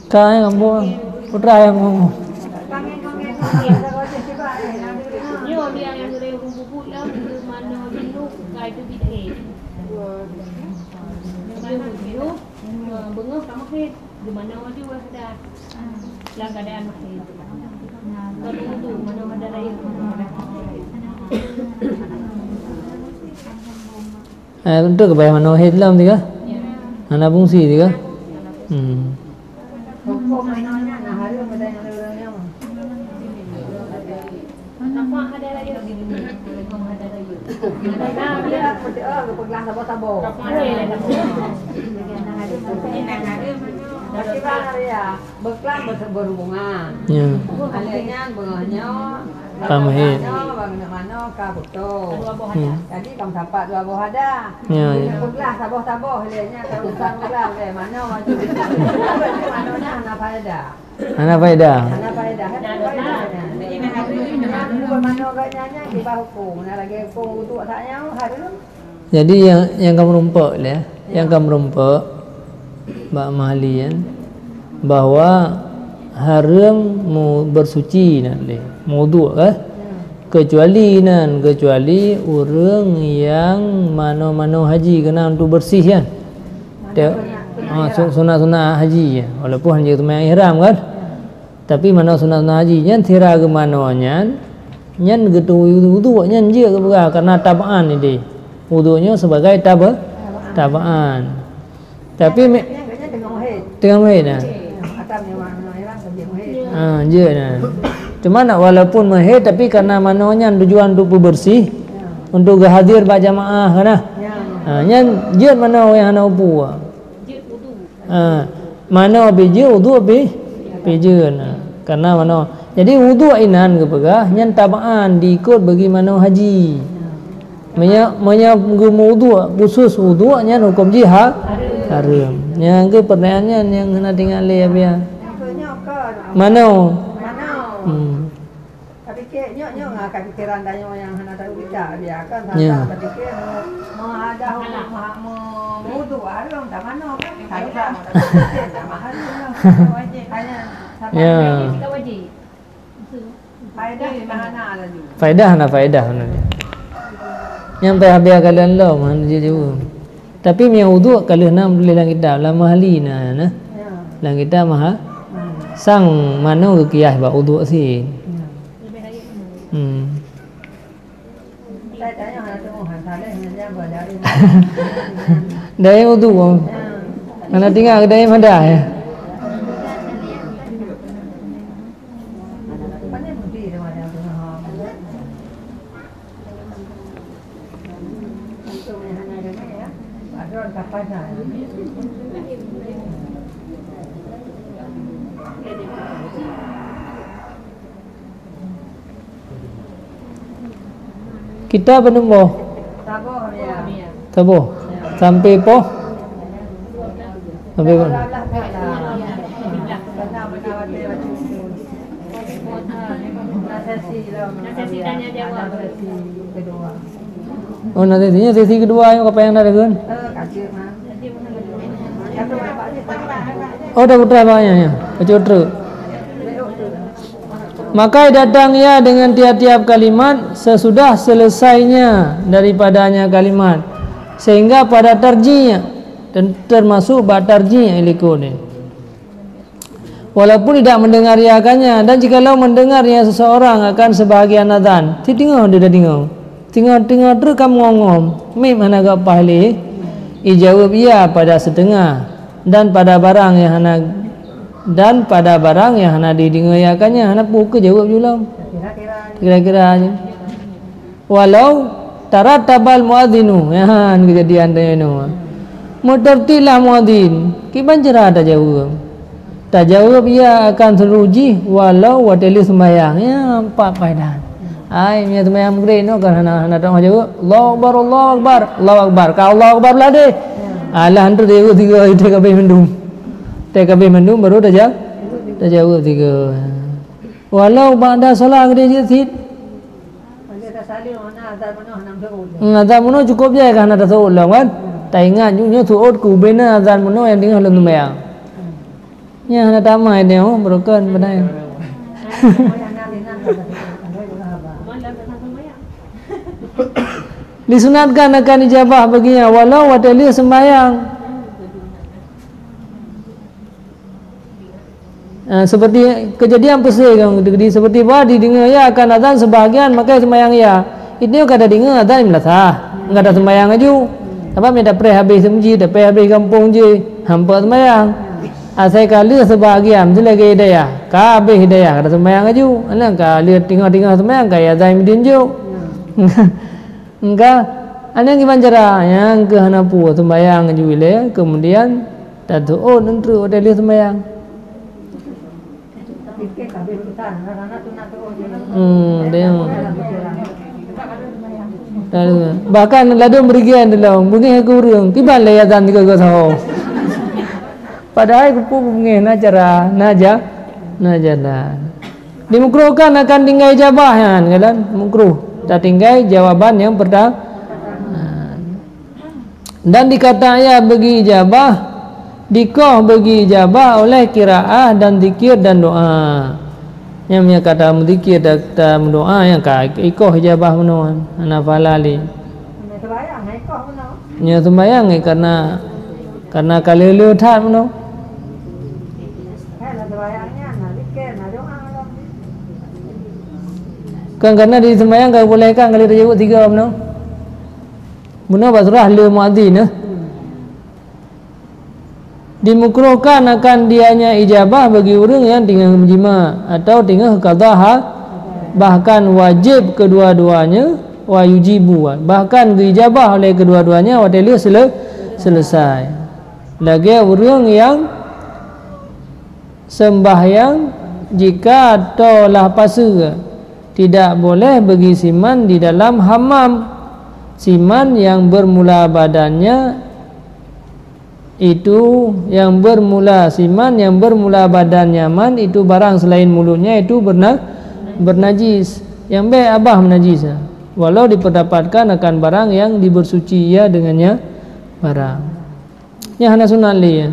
S1: kai ngomong putra yang ngomong
S3: dia yang dari bubuk lah mana dulu kai tu bid'ah. Mana dulu bengok kamu ke di mana wajib sudah lang keadaan mahir. Kalau itu mana ada lain
S1: Untuk kebayang mana head lam tiga, anak fungsi tiga.
S2: Hukum mainannya nah hari ada yang lainnya.
S3: Nampak ada lagi hukum ada lagi.
S2: Nah, dia berpegang sabo-sabo. Bagaimana ya? Beklang berhubungan.
S1: Ya.
S2: Alenya bengahnya.
S1: Pamahit.
S2: Bagaimana ka betul. Jadi kamu dapat dua buah ada.
S1: Ya, ya.
S2: Beklang sabo-sabo alenya kalau usang beklang mana maju. Mananya anak faedah.
S1: Anak faedah.
S2: Anak faedah. Mana gaknya di bawah hukum. Nah lagi hukum untuk taknya harus.
S1: Jadi yang kamu rumpuk ya, yang kamu rumpuk Mbak Mahlian bahwa haram mau bersuci nanti maudu kecuali orang yang mano haji kena untuk bersih kan. Sunat haji ya, walaupun hanya sembahyang ihram kan. Tapi mana sunat haji nyan tira ke mano nyan gitu wudu nyan je ke karena tabaan ini. Wudunya sebagai tabaan. Tapi dengan mahid nah. Je nah. Cuma nak walaupun mahid tapi karena manonya tujuan untuk bersih, untuk hadir berjamaah kana. Nyan je mana yang ana upu. Mana biji wudu biji nah. Karena mana. Jadi wudu inan ke pegah nyan tabaan diikut bagi mano haji. Menya wudu khusus wudunya hukum jihad haram. Yang ke pertanyaannya yang kena tinggal le ya. Mano?
S2: Tapi ke nyok ngak pikiran tanya yang hana tahu kita dia kan tak pikir mau ada mau wudu haram tak mano kan. Tadi tak mahal wajib hanya sampai kita wajib. Faedah di mana ada juga.
S1: Faedah nyampai habis kalian lo mana dia jauh. Tapi yang wudu kalau nak boleh lang kita lah mahali na lang kita maha sang mana ke kiah ba wudu si.
S2: Saya tanya hana tu hantar hanya berdari.
S1: Dai wudu mana tinggal dai mana ya. Kita penuh Taboh. Sampai po. Sampai po. Oh nantinya sesi kedua yang apa yang ada kan? Oh dah putra banyak ya, kecutru. Maka datang ia dengan tiap-tiap kalimat sesudah selesainya daripadanya kalimat, sehingga pada tarjinya dan termasuk batarjinya ilikune. Walaupun tidak mendengarkannya, dan jikalau mendengarnya seseorang akan sebahagian azan, tinggal dia dah tinggal terus kamu ngomong, mim hana gak pahli, ijawab iya pada setengah dan pada barang yang hana didengarkannya hana buka jawab julang kira-kira aja. Walau taratabal muadzinu ya kejadian tanya nu mutartilah muadzin kiban cerah tak jawab ia akan teruji walau wadeli sembahyang ya apa faedah ai nya sembahyang maghrib no kan hana tak jawab Allahu akbar ka Allahu akbar lah deh alah hantu dia tiga itu kabeh mendum baru dah jawab tiga. Walau pada solat dia jadid. Azan muno cukup je kan ada solat lah kan. Tak ingat juga suut ku bena azan muno yang tinggal dalam sembahyang. Nya ada tamai dia berokan benar. Disunatkan akan ijabah baginya walau wadali sembahyang. Seperti kejadian pesih kan seperti badi dengar ya akan azan sebahagian maka sembahyang ya Ini kada dengar ada melasah. Enggak ada sembahyang aju. Apa minta pre habis semji, dah pre habis kampung je. Hampa sembahyang. Asai kali sebahagian tu lagi hidayah. Ka habis hidayah kada sembahyang aju. Alah ka lihat tinggal-tinggal sembahyang kaya zaim dinjo. Enggak. Ana gimana cara yang ke hanapu sembahyang aju ile kemudian tadu oh nentru ada lihat sembahyang. Dia bahkan ladung berigian dalam bunyi kurung kiban layatan tiga tahu. Padahal kupu bunyi nacara najalah. Dimukruhkan akan tinggal jawaban kan mukruh. Tak tinggal jawaban yang pertama. Dan dikatanya bagi ijabah dikoh bagi ijabah oleh kiraah dan zikir dan doa. Yang punya kata zikir dan doa yang ikoh ijabah menuan ana falali. Nya sembahyang karena kali lu that menuan. Kan karena di sembahyang kau bolehkan kali terjawab 3 menuan. Buna basrah le muadzin dimukruhkan akan dianya ijabah bagi orang yang tinggal menjima atau tinggal qadha bahkan wajib kedua-duanya wa yujibu bahkan diijabah oleh kedua-duanya wadali selesai lagi orang yang sembahyang jika tolah pasir tidak boleh bagi siman di dalam hammam siman yang bermula badannya itu yang bermula siman yang bermula badan nyaman itu barang selain mulutnya itu bernajis yang baik abah menajis walau diperdapatkan akan barang yang dibersuci ya dengannya barang yang hana sunan li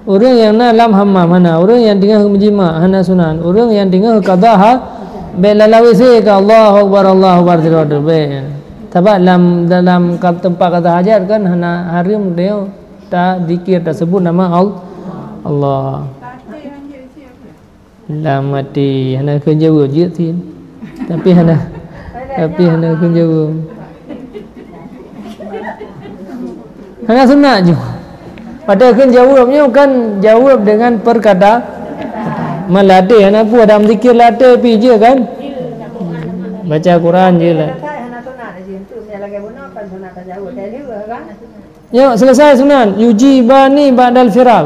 S1: orang yang dalam hammam mana orang yang tinggal menjima hana sunan orang yang tinggal qadha baik lalawisi ka Allahu akbar tidak sebab dalam tempat kata hajat kan hana harim dia tak zikir tak sebut nama Allah. Lah mati hana kerja wujud sih. Tapi hana kerja. Hana sunat je. Pada kan jawabnya kan jawab dengan perkata melatih hana pun dalam zikir latih pi je kan. Baca Quran je lah. Ya selesai sunan yujibani ba'dal firaq.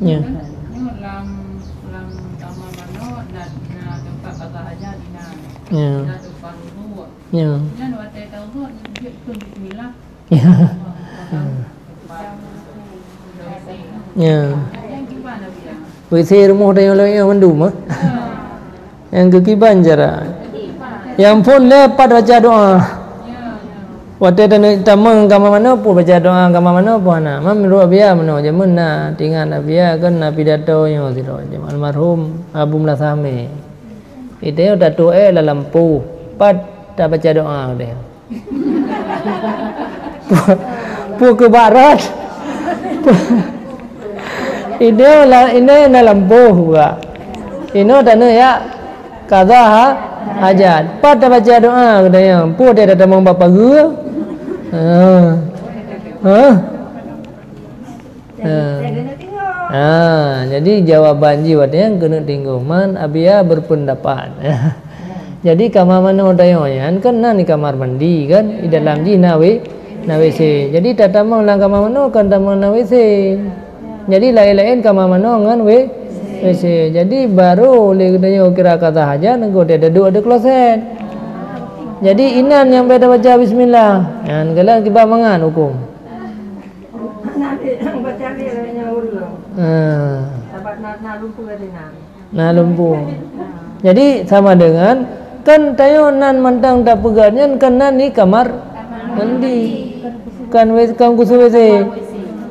S1: Ya.
S2: Lam kamar mano dan tempat kata aja dina.
S1: Ya.
S2: Tempat wudu.
S1: Ya.
S2: Dan waktu tahu dia pun bismillah.
S1: Ya. Ya. WC rumah dia yang mendum yang kekiban jara yang pun lepas baca doa waktu tamang kama mana pun baca doa kama mana pun ana mam ru biya mano jamun na tinggal biya kan na pidato yang siro jamal almarhum Abu Mlasame itu dah tua dalam lampu pat tak baca doa dia pu ke barat ini dalam buah. Ini tanda ya qadha hajat. Pada baca doa katanya, pu dia datang bapa gua. Jadi jawaban jiwa yang kena tingguman abia berpendapat. Jadi kamar mana odayan kan ni kamar mandi kan di dalam ji na WC. Jadi tatamang lang kamar mana kan tamang na WC. Jadi lain-lain kamar mana ngan WC. Jadi baru oleh katanya kira kata haja nengko dia duduk ada kloset. Jadi inan yang beda baca bismillah. Yang kala kiba mangan hukum. Nah lumpuh. Jadi sama dengan kan tayo nan mantang tak pegarnya kan nan ni kamar mandi. Kan khusus WC.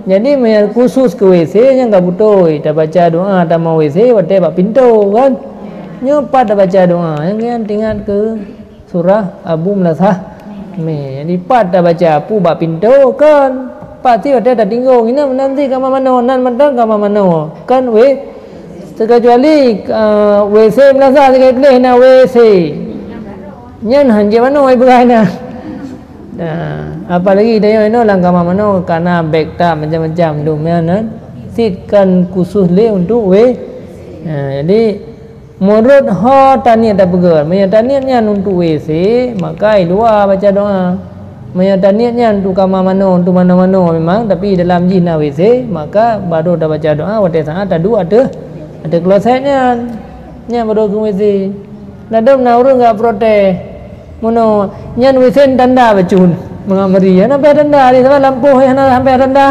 S1: Jadi mayar khusus ke WC nya enggak butuh dah baca doa tak mau WC pada bak pintu kan. Nyopat dah baca doa yang tinggal ke surah Abu Mlasah. Jadi pat dah baca apu bak pintu kan. pati ada tinggal ini nanti kama mano nan mentang kama mano kan kecuali WC melasa sekali na WC nyan hanje mano ai berai na apalagi dia ini lang kama mano karena bekta macam-macam tu mana sitkan khusus le untuk jadi menurut taniat dah begar taniatnya untuk WC maka luar baca doa taniatnya untuk kama mano untuk mana-mana memang tapi dalam jina WC maka baru dah baca doa waktu saat ada klosetnya nya baru ke WC nadam na urang enggak protes mono nyan WC tanda bacun mengamari ana pe tanda ni sama lampu ana sampai tanda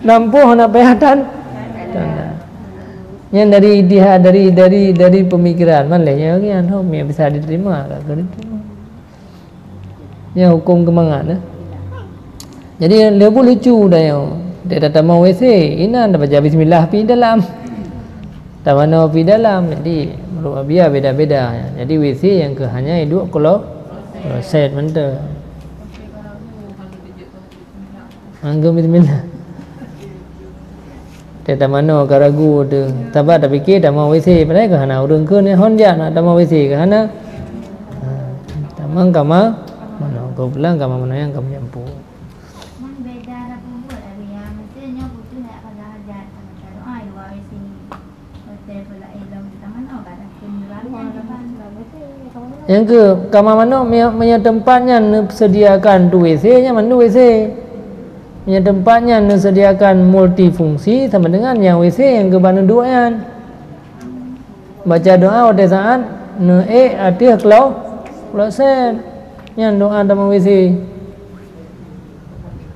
S1: lampu ana pe tanda nyan dari pemikiran mana ya kan bisa diterima tak diterima ya hukum kemangan jadi lebih lucu dah yo dia datang mau WC ini anda baca bismillah pi dalam tak mana pi dalam jadi menurut biar beda-beda jadi WC yang ke hanya dua kloset mentah anggap bismillah dia tak mana karagu tu tak fikir tak mau WC padahal ke hana urang ke ni honja nak tak mau WC ke hana tamang kama mana kau bilang kama mana yang kamu jampu yang ke kama mana punya tempatnya sediakan tu WC nya mana WC punya tempatnya sediakan multifungsi sama dengan yang WC yang ke banu duaan baca doa pada saat arti kloset yang doa dalam WC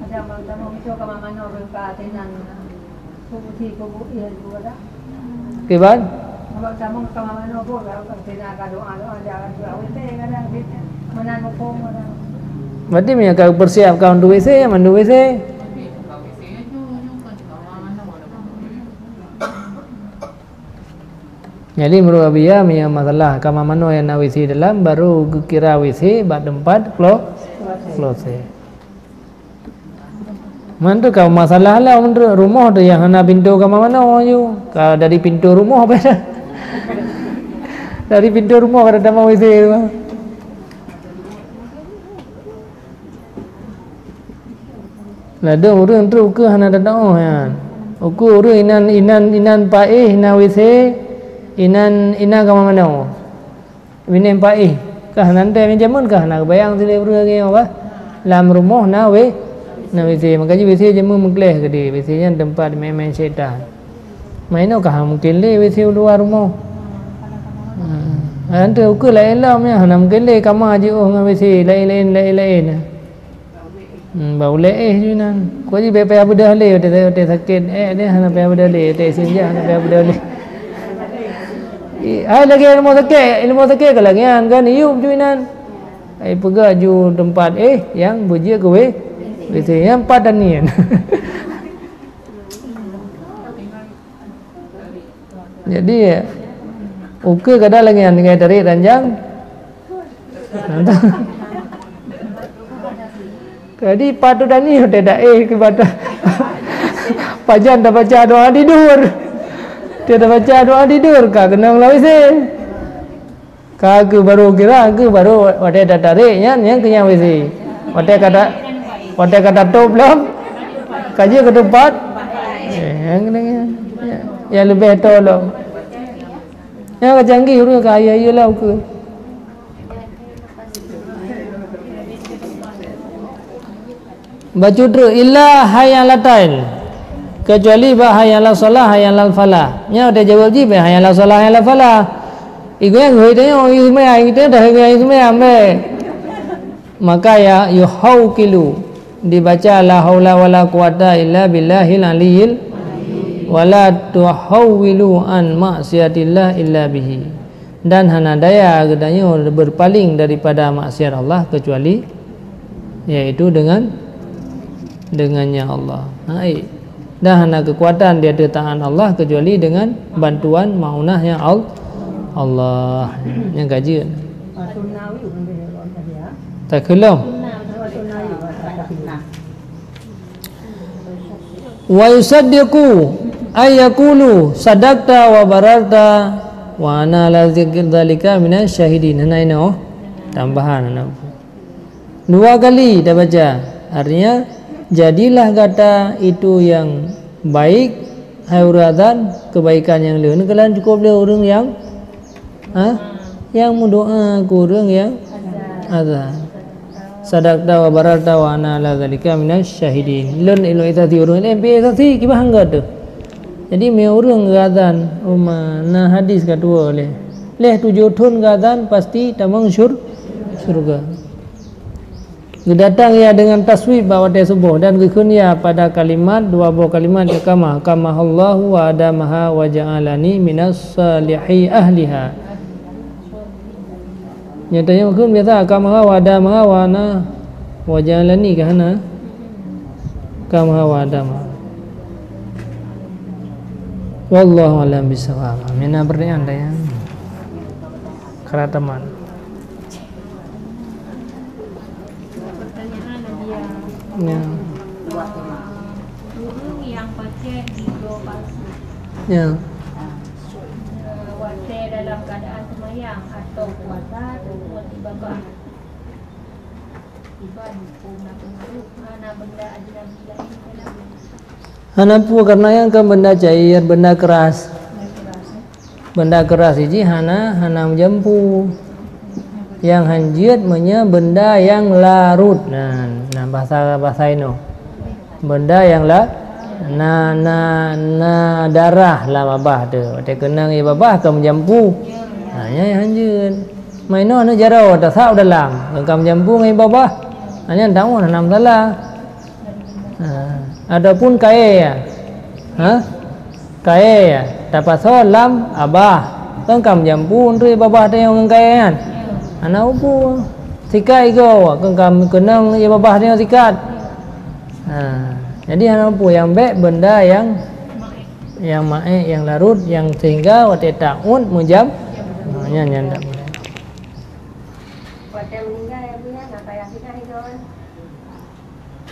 S2: ada mau itu kama mana orang ka tenan kubuti iya juga dah
S1: kibat
S2: kalau kamu kama mana pun kalau tenan ka doa jangan WC kadang menan pun
S1: berarti punya kau persiapkan untuk WC yang mana WC jadi menurut Abia punya masalah kama mana yang nak WC dalam baru kira WC bak tempat kloset mana kau masalah lah menurut rumah tu yang hana pintu kama mana you kalau dari pintu rumah beda dari pintu rumah kada mau WC lah dong urang tu ke hana datang kan uku urang inan paeh na WC inan kama mana winen paeh kah nanti jamun kah nak bayang sile urang ke apa dalam rumah na WC makanya WC jamu mengkleh ke dia WC nya tempat main syaitan main kah mungkin le WC luar rumah nanti ukur lain lah hana mungkin le kamar je WC lain bau je nan kau je payah bedah le te sakit dia hana payah bedah le te sinja hana payah bedah le ai lagi ilmu sakit ke lagi kan iup juinan ai pegah ju tempat yang bujia ke WC yang padan ni jadi ukur kada lagi yang dengan tarik ranjang jadi patu dan ni tidak kepada pajan dah baca doa tidur dia dah baca doa tidur kah kenang lah WC kah ke baru kira ke baru ada dah tariknya yang kenyang WC ada kata top belum kaji ke tempat yang lebih tolong yang canggih urang kaya ialah ke bacudru illa hayalatain kecuali bahayala salah hayalal falah nya ada jawab ji bahayala salah hayalal falah igu yang hoi tanya igu mai kita dah igu mai ambe maka ya yuhaukilu dibaca la haula wala quwata illa billahil aliyil wala tuhawwilu an maksiatillah illa bihi dan hana daya gedanya berpaling daripada maksiat Allah kecuali yaitu dengannya Allah. Dan hana kekuatan dia ada tangan Allah kecuali dengan bantuan maunahnya Allah yang kaji. Tak kelom. Wa yusaddiqu ayakulu sadaqta wa bararta wa ana la dzalika minasy syahidin. Nah ini tambahan anak. 2 kali dah baca. Artinya jadilah kata itu yang baik hauratan kebaikan yang lain kalian cukup le orang yang mendoa ku orang yang azan. Sadaqta wa bararta wa ana la dzalika minasy syahidin. Lun ilo itati orang MP itati kibah hangga tu. Jadi me orang gadan na hadis kedua leh 7 tahun gadan pasti tamang surga. Datang ya dengan taswib bawa dia subuh dan kekun ya pada kalimat 2 buah kalimat ya kama Allahu wa adamaha wa ja'alani minas salihi ahliha. Nyatanya kekun biasa kama wa adamaha wa ana wa ja'alani kahana kama wa adamaha. Wallahu a'lam bishawab. Mina pertanyaan dah ya. Kerataman.
S3: Pertanyaan dia.
S1: Ya.
S3: Burung yang baca hidro palsu.
S1: Ya.
S3: Baca dalam keadaan semayang atau puasa atau ibadah. Ibadah hukum mana benda ajnabi lain dalam
S1: Hanapu karena yang ke benda cair, benda keras. Benda keras ini hana menjampu. Yang hanjit punya benda yang larut. Nah bahasa ini. Benda yang darah lah babah tu. Dia kenang babah ke menjampu. Hanya yang hanjit. Maino na jaro tak tahu dalam. Engkau menjampu ngai babah. Hanya tahu nam salah. Adapun kae ya. Kae ya. Dapat solam abah. Kengkam jampu untuk babah dia yang kae kan. Ana upu. Sikat iko. Kengkam kenang ya babah dia sikat. Jadi ana upu yang baik benda yang mae yang larut yang sehingga waktu ta'un mujam. Nya ndak boleh.
S2: Waktu meninggal ya punya apa yang kita hidup.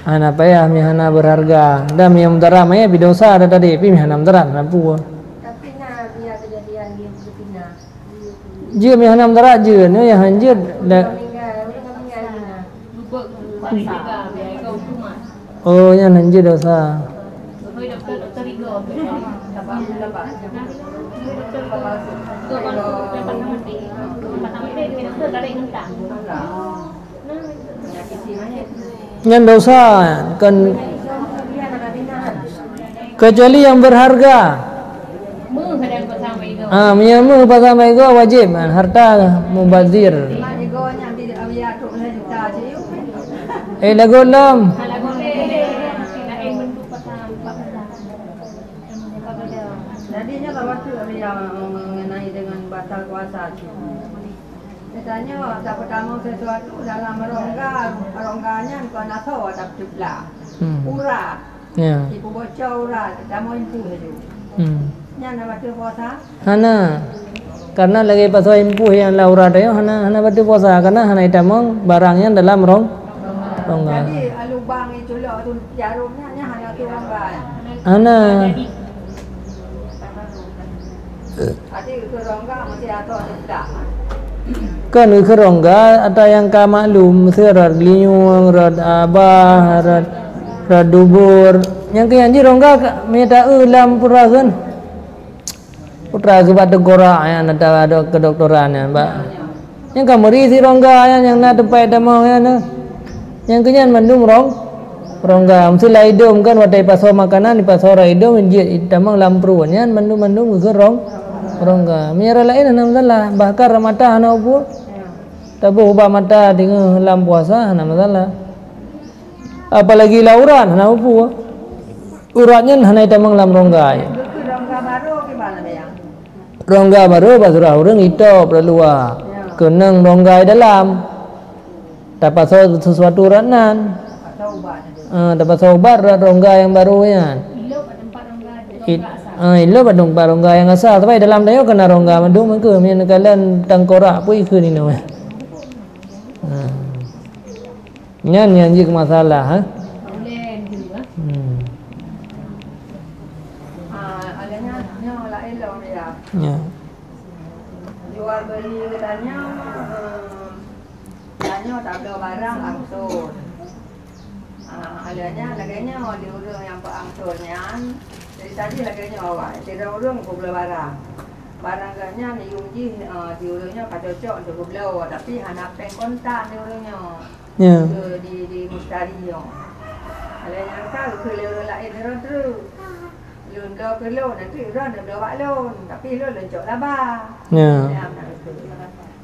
S1: Hana payah mihana berharga. Dan yang mudara maya bidosa ada tadi, pi mihana mudara nampu.
S2: Tapi na dia kejadian dia berpindah.
S1: Je mihana mudara je, no yang hanjir dak. Oh, yang hanjir dosa. Yang dosa kan kecuali yang berharga. Menyamu pasal mereka wajib harta mubazir. Lagu lam.
S2: Jadinya kalau dia mengenai dengan batal kuasa. Misalnya dapat tamu sesuatu dalam rongganya kau nak tahu tak jumlah. Urah.
S1: Ya.
S2: Ibu bocor urah, tamu impu itu. Nya nak baca puasa?
S1: Hana. Karena lagi pasal impu yang laura dia hana baca puasa karena hana itamong barangnya dalam rongga.
S2: Jadi lubang itu lo tu jarumnya hanya tu rongga.
S1: Hana.
S2: Jadi itu rongga mesti atau tidak.
S1: Kan kerongga ada yang ka maklum serat linyung rad abah rad dubur yang ke janji rongga minta ulam pura kan putra ke batu gora yang ada kedokteran ya mbak yang kamari si rongga yang nak tempat damau ya yang kenyan mandum rongga mesti lah hidung kan wadai pasal makanan di pasal hidung menjit damang lampru yang mandum ke rongga miara lain ana masalah bahkan ramata ana upu tabu ubah mata dengan lam puasa ana masalah apalagi lauran ana upu uratnya hana tamang lam rongga ya
S2: Rongga baru gimana ya?
S1: Rongga baru basura urang itu perlu kenang rongga dalam dapat sesuatu ranan dapat sobat rongga yang baru ya ilo badung rongga yang asal tapi dalam dayo kena rongga mandung mengke mian kalian tangkorak pun ikut ini nama. Nyan jik masalah
S2: adanya nyo lain lo dia.
S1: Ya.
S2: Jual beli katanya tanya tak ada barang langsung. Adanya laganya di urang yang pangsurnya. Dari tadi laganya awak, tidak urang pun beli barang. Barang gaknya ni uji di urangnya kata cocok untuk beli, tapi hana peng kontak di urangnya.
S1: Ya.
S2: Di mustari yo. Adanya kan kelewat lain orang terus. Lun do kelon nanti orang dah bawa lon, tapi lon lencok laba.
S1: Ya.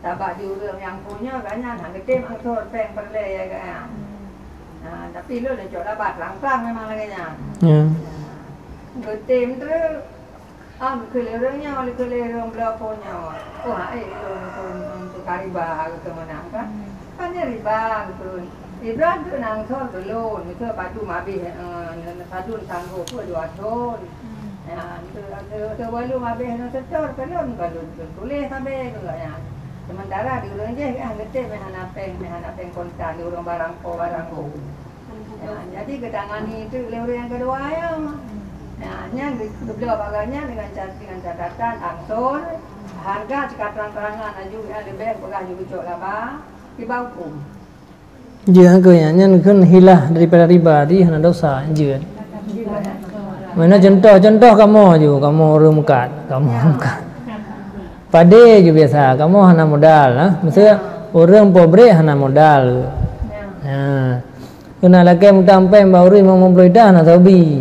S2: Tabak di urang yang punya gaknya hang ketim angsur peng perle ya gaknya. Tapi lu dah cok dapat lang-lang memang laganya.
S1: Ya.
S2: Ketim terus kelirungnya oleh kelirung belaponya. Oh, lu untuk riba ke mana kan? Kan riba gitu. Riba tu nang thon tu loan, itu padu mabih padu tangguh pun 2 ton. Ya, itu baru mabih nak setor kelon kalau boleh sampai tu ya. Sementara di urang je kan ketim mehana peng kontan di urang barang ko. Ya, jadi kedangan itu lewer yang kedua ya. Nya beliau baganya dengan catatan angsur harga terang-terangan juga di bank pegah juga cok laba di bauku.
S1: Jia ke yang kan hilah daripada riba di hana dosa jia. Mana contoh kamu juga kamu rumkat, Pade juga biasa, kamu hana modal, maksudnya orang pobre hana modal. Kena lagi mutampai baru 50 dah nak tabi.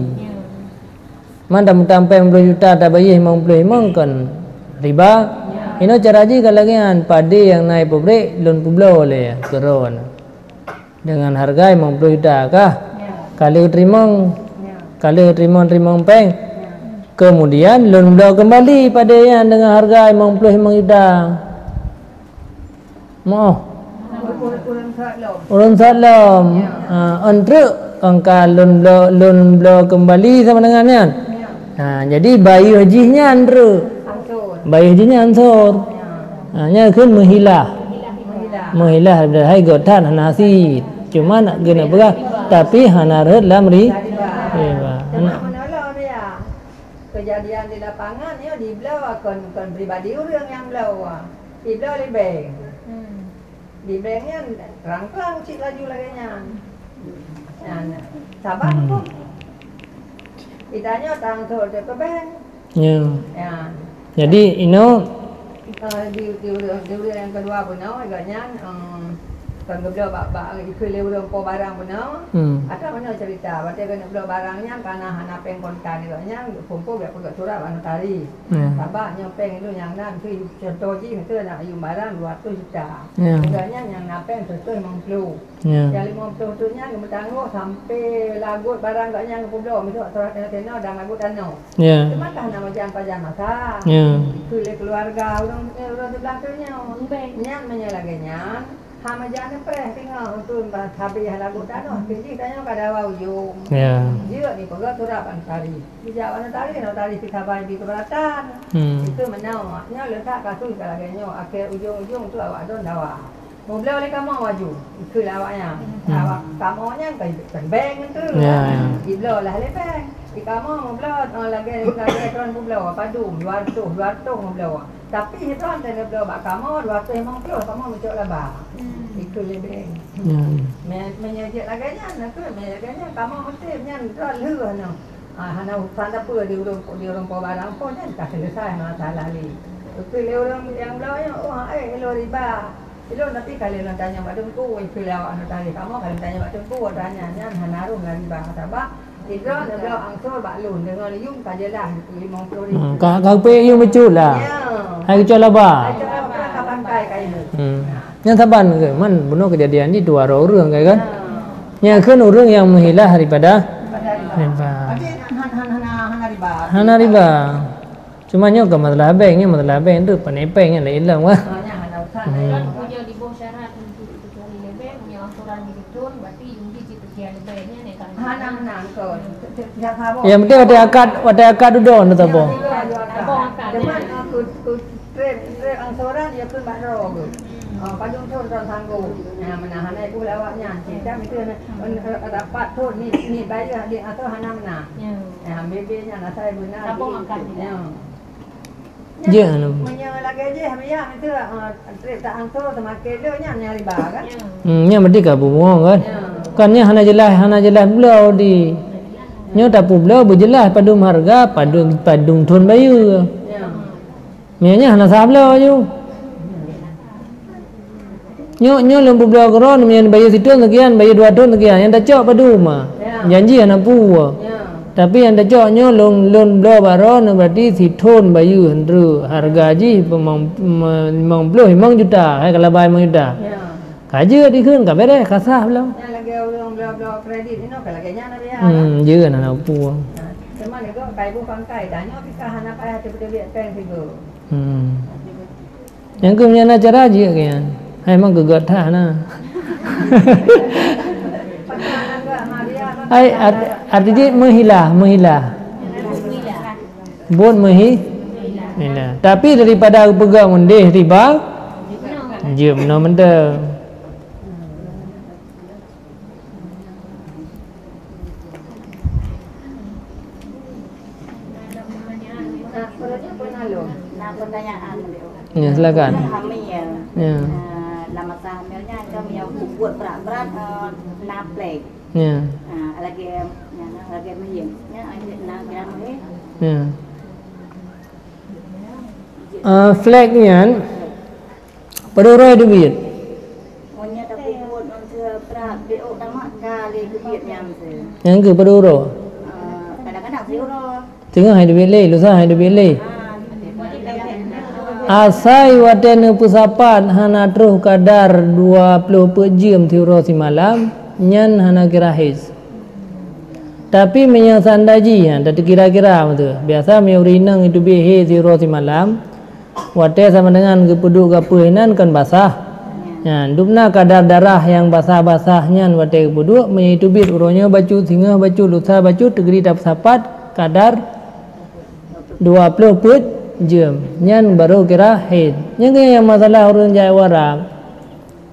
S1: Mana mutampai 50 juta tak bayar 50 mungkin riba. Ini cara je kalau lagi pade yang naik pobre loan publo oleh turun dengan harga 50 juta kah? Kalau terima peng. Kemudian loan beliau kembali pada yang dengan harga 50 juta. Mau urun salam. Antara angka loan beliau kembali sama dengannya. Jadi bayi hajinya antara. Bayi hajinya ansur. Nya kan menghilah dari hai gotan nasi. Cuma nak guna berah tapi hana red lam riba.
S2: Kejadian di lapangan ya di belau kon pribadi orang yang belau. Di belau di bank. Di banknya terang-terang cik laju laganya. Sabar pun. Ditanya tangsul ke bank. Ya.
S1: Jadi ini
S2: di yang kedua pun agaknya kan beliau bak ikut urang po barang benar. Ada mana cerita, berarti kan beliau barangnya karena hana peng kontan agaknya kumpul biar pegak surat anu tari. Tabaknya peng itu yang nan tu contoh je itu nak ayum barang 200 juta. Agaknya yang napeng 150. Yang 50 tu nya bertangguh sampai lagut barang agaknya beliau itu surat tena dan lagut tano. Cuma kan nama jangan pajak masa. Itu keluarga orang sebelah tu nya. Nya menyalaganya hama jangan pereh tinggal untuk habis lagu tanah tinggi tanya kada wau yo dia ni pegak turapan tari dijawab tari pitabai di keberatan itu menau nya letak kasus kalaganya akhir ujung-ujung tu awak don dawa mau beli oleh kamu waju itu awaknya awak kamunya kan bank itu di beli lah le bank di kamu mau beli lagi tuan beli padu 200 mau beli tapi itu antara beli bak kamu 250 kamu mencok laba itu lebih menyajak laganya kamu mesti nyan terlalu hana urusan apa di orang barang pun kan tak selesai masalah ni itu orang yang belanya lo riba itu nanti kalian nak tanya mak tungku itu lawak nak tanya kamu kalian tanya mak tungku tanya nyan hana riba sabab itu dia angsur bak lun dengan yung kajelah 50,000
S1: kau pe yung betul lah hai kecuali apa
S2: kapan kai ni
S1: yang saban ke man benar kejadian ni dua orang kan yang kan orang yang menghilah daripada riba hana riba cuma nyo ke masalah bank tu penepeng yang lain lah
S3: punya di bawah syarat untuk kecuali lebih punya aturan betul berarti yung di sekian lebihnya ni kan
S2: hana ko
S1: yang penting ada akad duduk tu apa
S2: Depan aku angsuran dia pun bakro. Padung thon ron tanggo. Nah menahan ai pula awaknya. Kita itu dapat thon ni bayar dia atau hana menah. Nah bebenya nak saya benar.
S3: Sabong akan.
S1: Je
S2: Menyo lagi je habis itu tak angso semakin dia nyari bagan.
S1: nya mesti ka bumong kan. Kan nya hana jelas belau di. Nya tak belau berjelas padum harga padung thon bayu. Nya hana sablau ju. Nyo lembu belau keron nya bayu situ sekian, bayu 2 ton sekian. Yang dak cok padum mah. Janji hana pu. Tapi yang dah jawabnya long belau baron berarti si ton bayu hendru harga ji memang belau 5 juta kalau bayar 5 juta. Kaje di keun ka bere kasah belau.
S2: Yang lagi orang belau kredit ini kalau lagi nak dia.
S1: Je nak pu.
S2: Cuma nego kai bu pangkai danyo pikahan apa ya tiba-tiba peng tigo.
S1: Yang kemudian nak cara je kan. Hai mang gegat tha na. Ai artinya menghilah. Bon menghilah. Tapi daripada pegang mendeh riba, je benar-benar.
S4: Pertanyaan
S1: Ya, silakan.
S4: Hamil.
S1: Ya.
S4: Lama hamilnya kami yang buat berat-berat naplek.
S1: Ya.
S4: Lagi mahimnya nak kira mahim.
S1: Ya. Flagnya pada roy duit.
S4: Monya tak buat untuk berat BO tamak kali duit yang tu.
S1: Yang ke pada ro.
S4: Kadang-kadang euro.
S1: Tengah hai duit le, lusa hai duit le. Asai watene pusapan hana truh kadar 20 per jam tiuro si malam nyan hana kira his. Tapi menyang sandaji ya, tak kira-kira betul. Biasa meurinang itu bihe tiuro si malam. Wate sama dengan kepuduk kapuhinan kan basah. Ya, dupna kadar darah yang basah-basahnya wate kepuduk menyaitu bit uronya bacu singa bacu lusa bacu tegeri tak sapat kadar 20 per jam nyan baru kira haid. Yang masalah urun Jawa.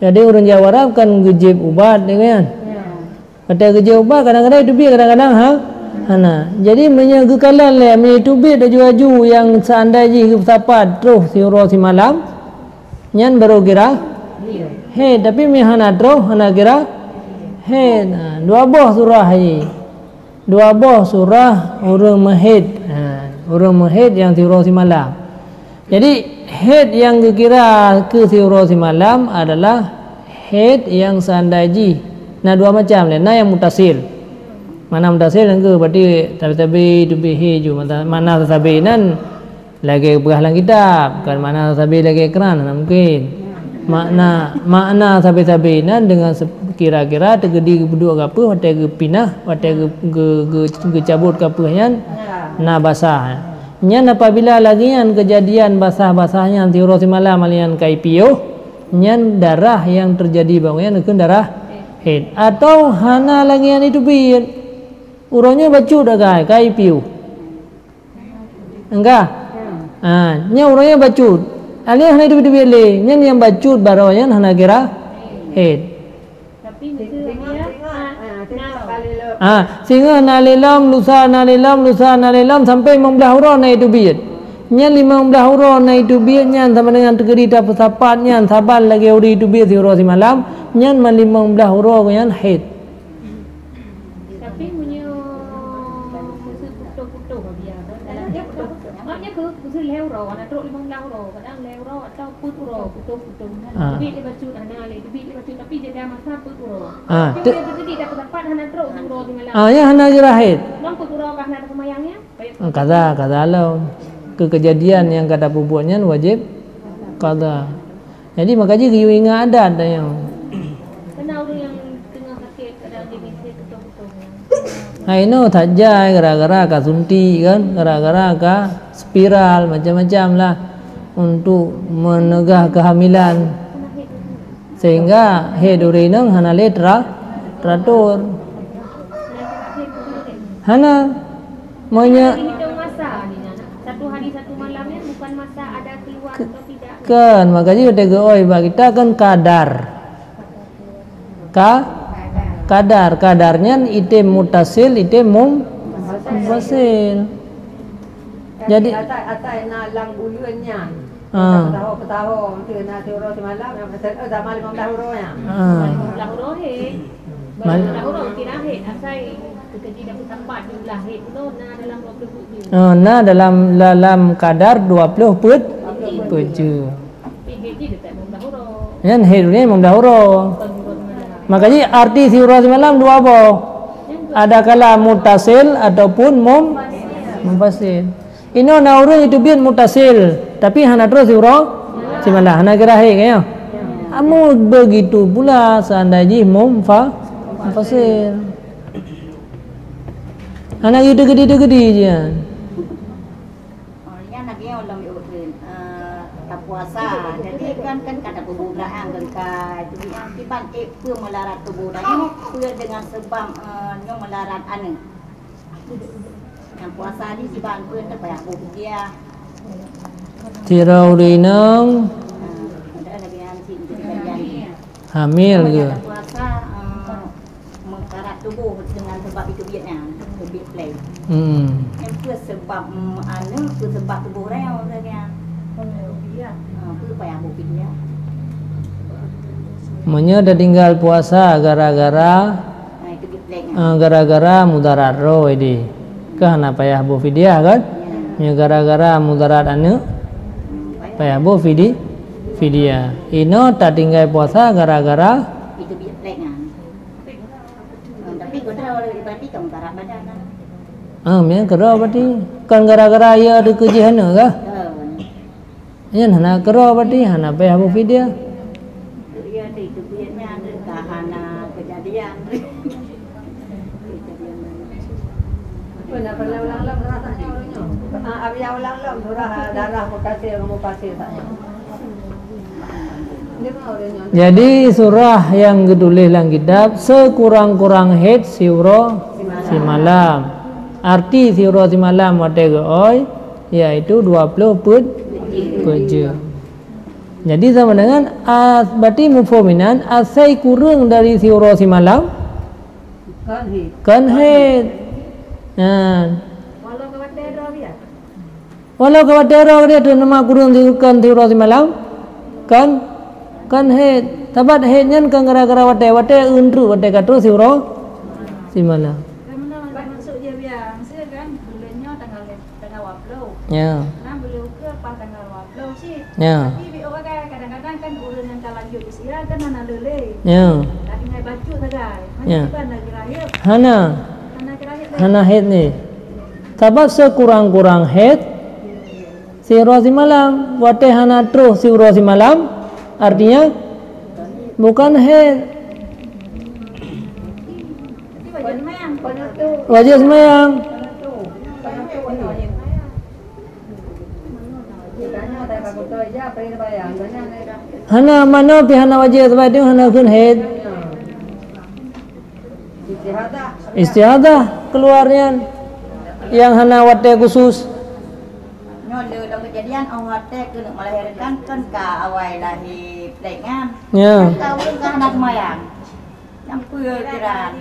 S1: Jadi urun Jawa kan gejib ubat dengan. Pada gejib ubat kadang-kadang itu bi kadang-kadang hana. Jadi menyegekalan le itu bi dah juaju yang seandainya sapat terus si malam nyan baru kira haid. Tapi hana terus hana kira haid. 2 buah surah haji. 2 buah surah urun mahid. Orang mahid yang tiuro si malam. Jadi haid yang dikira ke tiuro si malam adalah haid yang seandainya. Nah 2 macam le. Nah yang mutasil. Mana mutasil yang ke berarti tabi-tabi tu bihi ju mana tabi nan lagi berhalang kitab kan mana tabi lagi keran mungkin. Makna tabi-tabi nan dengan kira-kira tergedi kedua apa wate ke pinah wate ke cabut ke apanya na basah nyan apabila lagi yang kejadian basah-basahnya tiuro si malam alian kaipio nyan darah yang terjadi bangunan itu darah haid atau hana lagi yang itu bir uronya bacu dah kaipio enggak nya uronya bacu alian itu bile nyan yang bacu baroyan hana kira haid. Sehingga nalilam lusa sampai 15 huruf na itu bid. Nya 15 huruf na itu bid nya sama dengan tegeri tak sapat nya saban lagi uri itu bid huruf si malam nya 15 huruf nya haid.
S3: Tapi punya putu-putu dia. Maknya ke lewro ana truk 15 huruf kadang lewro atau putu-putu. Bid dia baca ana le bid dia baca tapi dia masa putu. Jadi dapat dapat hana truk huruf di malam.
S1: Ya hana jirahid.
S3: Bang putu huruf hana kemayangnya.
S1: Kata lo kejadian yang kata pubuannya wajib kata. Jadi makanya kiyu ingat adat yang
S3: kenal yang tengah sakit kadang dia mesti putu-putu.
S1: Aino tajai gara-gara ka sunti kan, gara-gara ka spiral macam-macam lah untuk menegah kehamilan. Sehingga haid urinang hana teratur. Hana monya
S3: satu hari satu malamnya bukan masa ada keluar atau tidak.
S1: Kan makanya udah oi bagi kita kan kadar. Kadarnya ite mutasil ite munfasil. Jadi
S2: atas lang buluannya. Petahun tu nak tiuro semalam yang zaman 15 euro nya.
S3: 15 euro he. 15 euro tidak he. Asai kerja dapat tempat jumlah he itu dalam 20 put.
S1: Nah dalam kadar 20 put. Puju.
S3: Gaji dekat 15 euro.
S1: Yan he ni 15 euro. Makanya arti tiuro semalam dua apa? Ada kala mutasil ataupun munfasil. Ini orang itu biar mutasil, tapi hana terus tiuro semalam hana kira he kaya. Amu begitu pula seandainya munfasil. Hana gitu gede je.
S4: Orangnya lagi orang diutin tak puasa. Jadi kan kata pembukaan kan itu yang tiban pun melarat tubuhnya pun dengan sebab nyong melarat anu. Yang puasa ni tiban pun tak payah dia.
S1: Tirau rinang hamil ke?
S4: Puasa mengkarat tubuh dengan sebab itu biatnya, biat play. Yang tu sebab anu, tu sebab tubuh reo orangnya. Tu payah dia.
S1: Menya dah tinggal puasa gara-gara mudarat roh ini. Kahana payah bu fidyah kan? Nya gara-gara mudarat anu payah bu fidyah. Ino tak tinggal puasa gara-gara
S4: itu biat play kan. Tapi kodra oleh berarti kamu tarak badan.
S1: Mia kero berarti kan gara-gara ia ada kejihan ke? Yan hana kero berarti hana payah bu fidyah.
S4: Dia itu biatnya ada hana kejadian.
S2: Pernah ulang-ulang rasanya orangnya. Abia ulang-ulang darah mutasi taknya.
S1: Jadi surah yang ditulis dalam kitab sekurang-kurang head siuro si malam. Arti siuro si malam wate oi yaitu 20 put je. Jadi sama dengan berarti mufhuminan asai kurang dari siuro si malam kan head. Walau kawatero dia tu nama kurang diukan tiuro si malam kan head tabat headnya kan gara-gara wate undru wate katro siuro si malam.
S5: Masuk dia biar saya kan bulannya tanggal 20.
S1: Ya.
S5: Nah beliau ke pas tanggal 20 sih.
S1: Ya.
S5: Tapi orang kadang-kadang kan bulan yang lanjut istirahat kan anak lele.
S1: Ya.
S5: Tadi ngai baju saja.
S1: Ya.
S5: Hanya lagi lahir.
S1: Hana head ni. Tabat sekurang-kurang head siuro si malam wate hana terus siuro si malam artinya bukan head. Wajib semayang. Hana mana pi hana wajib sebab itu hana kun head. Istihadah keluarnya yang hana wate khusus.
S4: Nyoleh dalam kejadian orang wate kena melahirkan kan ka awal lahir pelengan.
S1: Ya.
S4: Tahu kan anak mayang. Yang puyo kiran.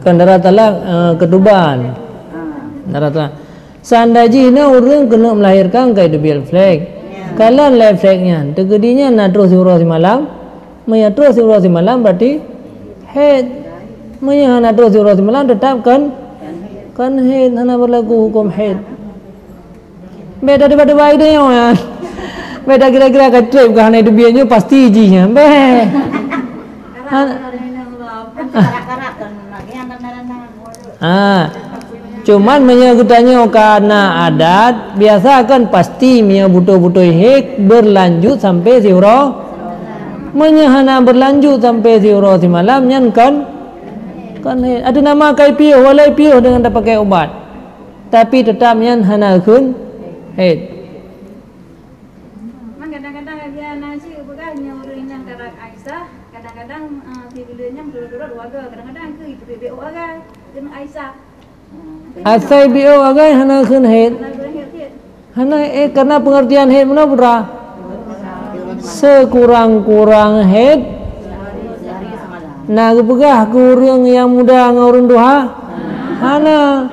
S1: Kan darah talak ketuban. Darah talak. Seandainya orang kena melahirkan kai dubial flag. Kalau left flagnya tegedinya na terus siuro si malam, maya terus siuro si malam berarti head. Maya na terus siuro si malam tetap kan head hana berlaku hukum head. Beda daripada baik dia ya. Beda kira-kira ke trip ke hana dubianya pasti jinya. Be. Cuman menyebutnya karena adat biasa kan pasti mia butuh hek berlanjut sampai siuro menyahana berlanjut sampai siuro si malam nyan kan ada nama kai piuh walai piuh dengan tak pakai obat tapi tetap nyan hana kun head.
S5: Kadang-kadang dia nasi bukan yang orang yang karak Aisyah kadang-kadang di bulannya dulu-dulu keluarga kadang-kadang ke BBO agai dengan Aisyah.
S1: อาศัยบิโออะไรฮะนั่นคือเหตุ
S5: Nak beri hati.
S1: karena karena pengertian head mana pura sekurang-kurang head nah kepegah kurang yang muda ngurun duha hana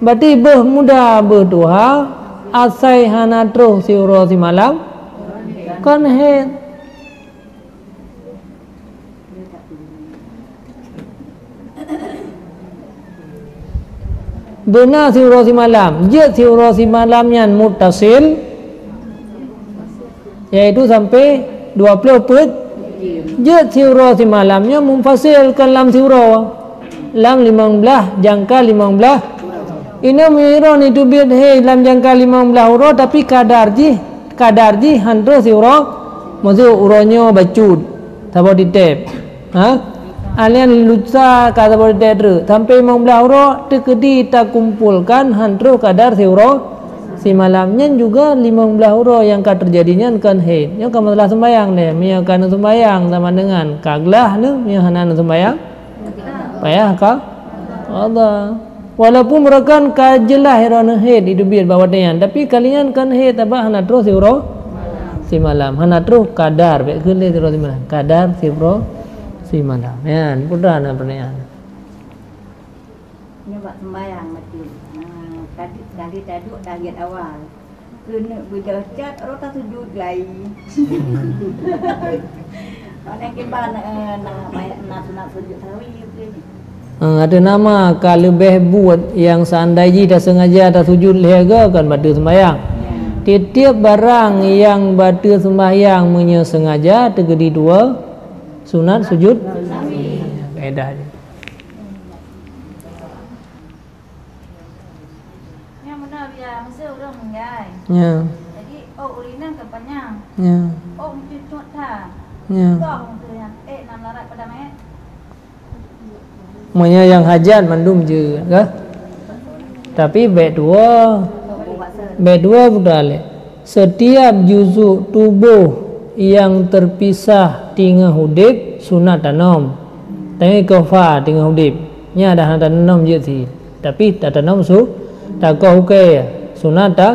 S1: berarti muda berduha asai hana terus siuro si malam kan head benar siuro si malam je siuro si malamnya muttasil yaitu sampai 20 put je siuro si malamnya munfasil kan lam siuro lam 15 jangka 15 ini miron itu biad he lam jangka 15 uro tapi kadar ji hantu siuro maksud uronyo bacut tabo ditep ha alian lusa kata berdeder sampai 15 uro tekedi tak kumpulkan hantu kadar siuro si malamnya juga 15 uro yang kan terjadinya kan head yang kamu telah sembayang deh mia kan sembayang sama dengan kaglah nih mia hanan sembayang payah kah Allah walaupun mereka kajelah heran head itu biar bawanya tapi kalian kan head apa hanan terus siuro si malam hanan terus kadar baik kunde siuro si malam kadar siuro si malam ya putra na pertanyaan
S4: nyoba sembayang mati tadi dari awal kena berjajat orang tak sujud lagi mana kiban nak sunat sujud tarawih
S1: ada nama kalau lebih buat yang seandainya dah sengaja dah sujud lega kan batu sembahyang tiap barang yang batu sembahyang sengaja terjadi dua sunat sujud beda je.
S5: Yang benar biar masa orang mengai.
S1: Ya.
S5: Jadi ulinan kepanjang.
S1: Ya.
S5: Cucut dah.
S1: Ya.
S5: Kau tu yang nam larat pada mayat.
S1: Maknanya yang hajat mandum je ke? Tapi B2 budale. Setiap juzuk tubuh yang terpisah tinggal hudib sunat tanam. Tengah kofa tinggal hudib. Nya dah tanam je sih. Tapi tak tanam tak kau sunat tak.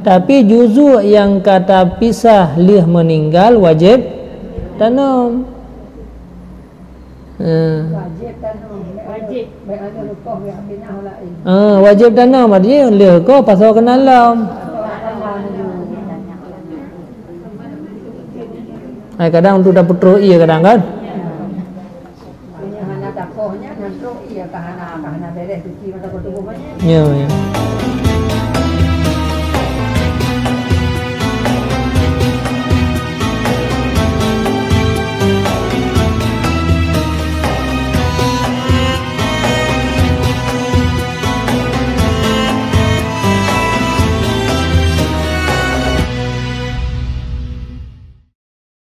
S1: Tapi juzuk yang kata pisah lih meninggal wajib tanam. Wajib tanam artinya lih kau pasal kenalam. Kadang tu dah putra iya kadang kan.
S2: Ini hana takohnya nanti iya kahana beres cuci mata kotor banyak.
S1: Ya.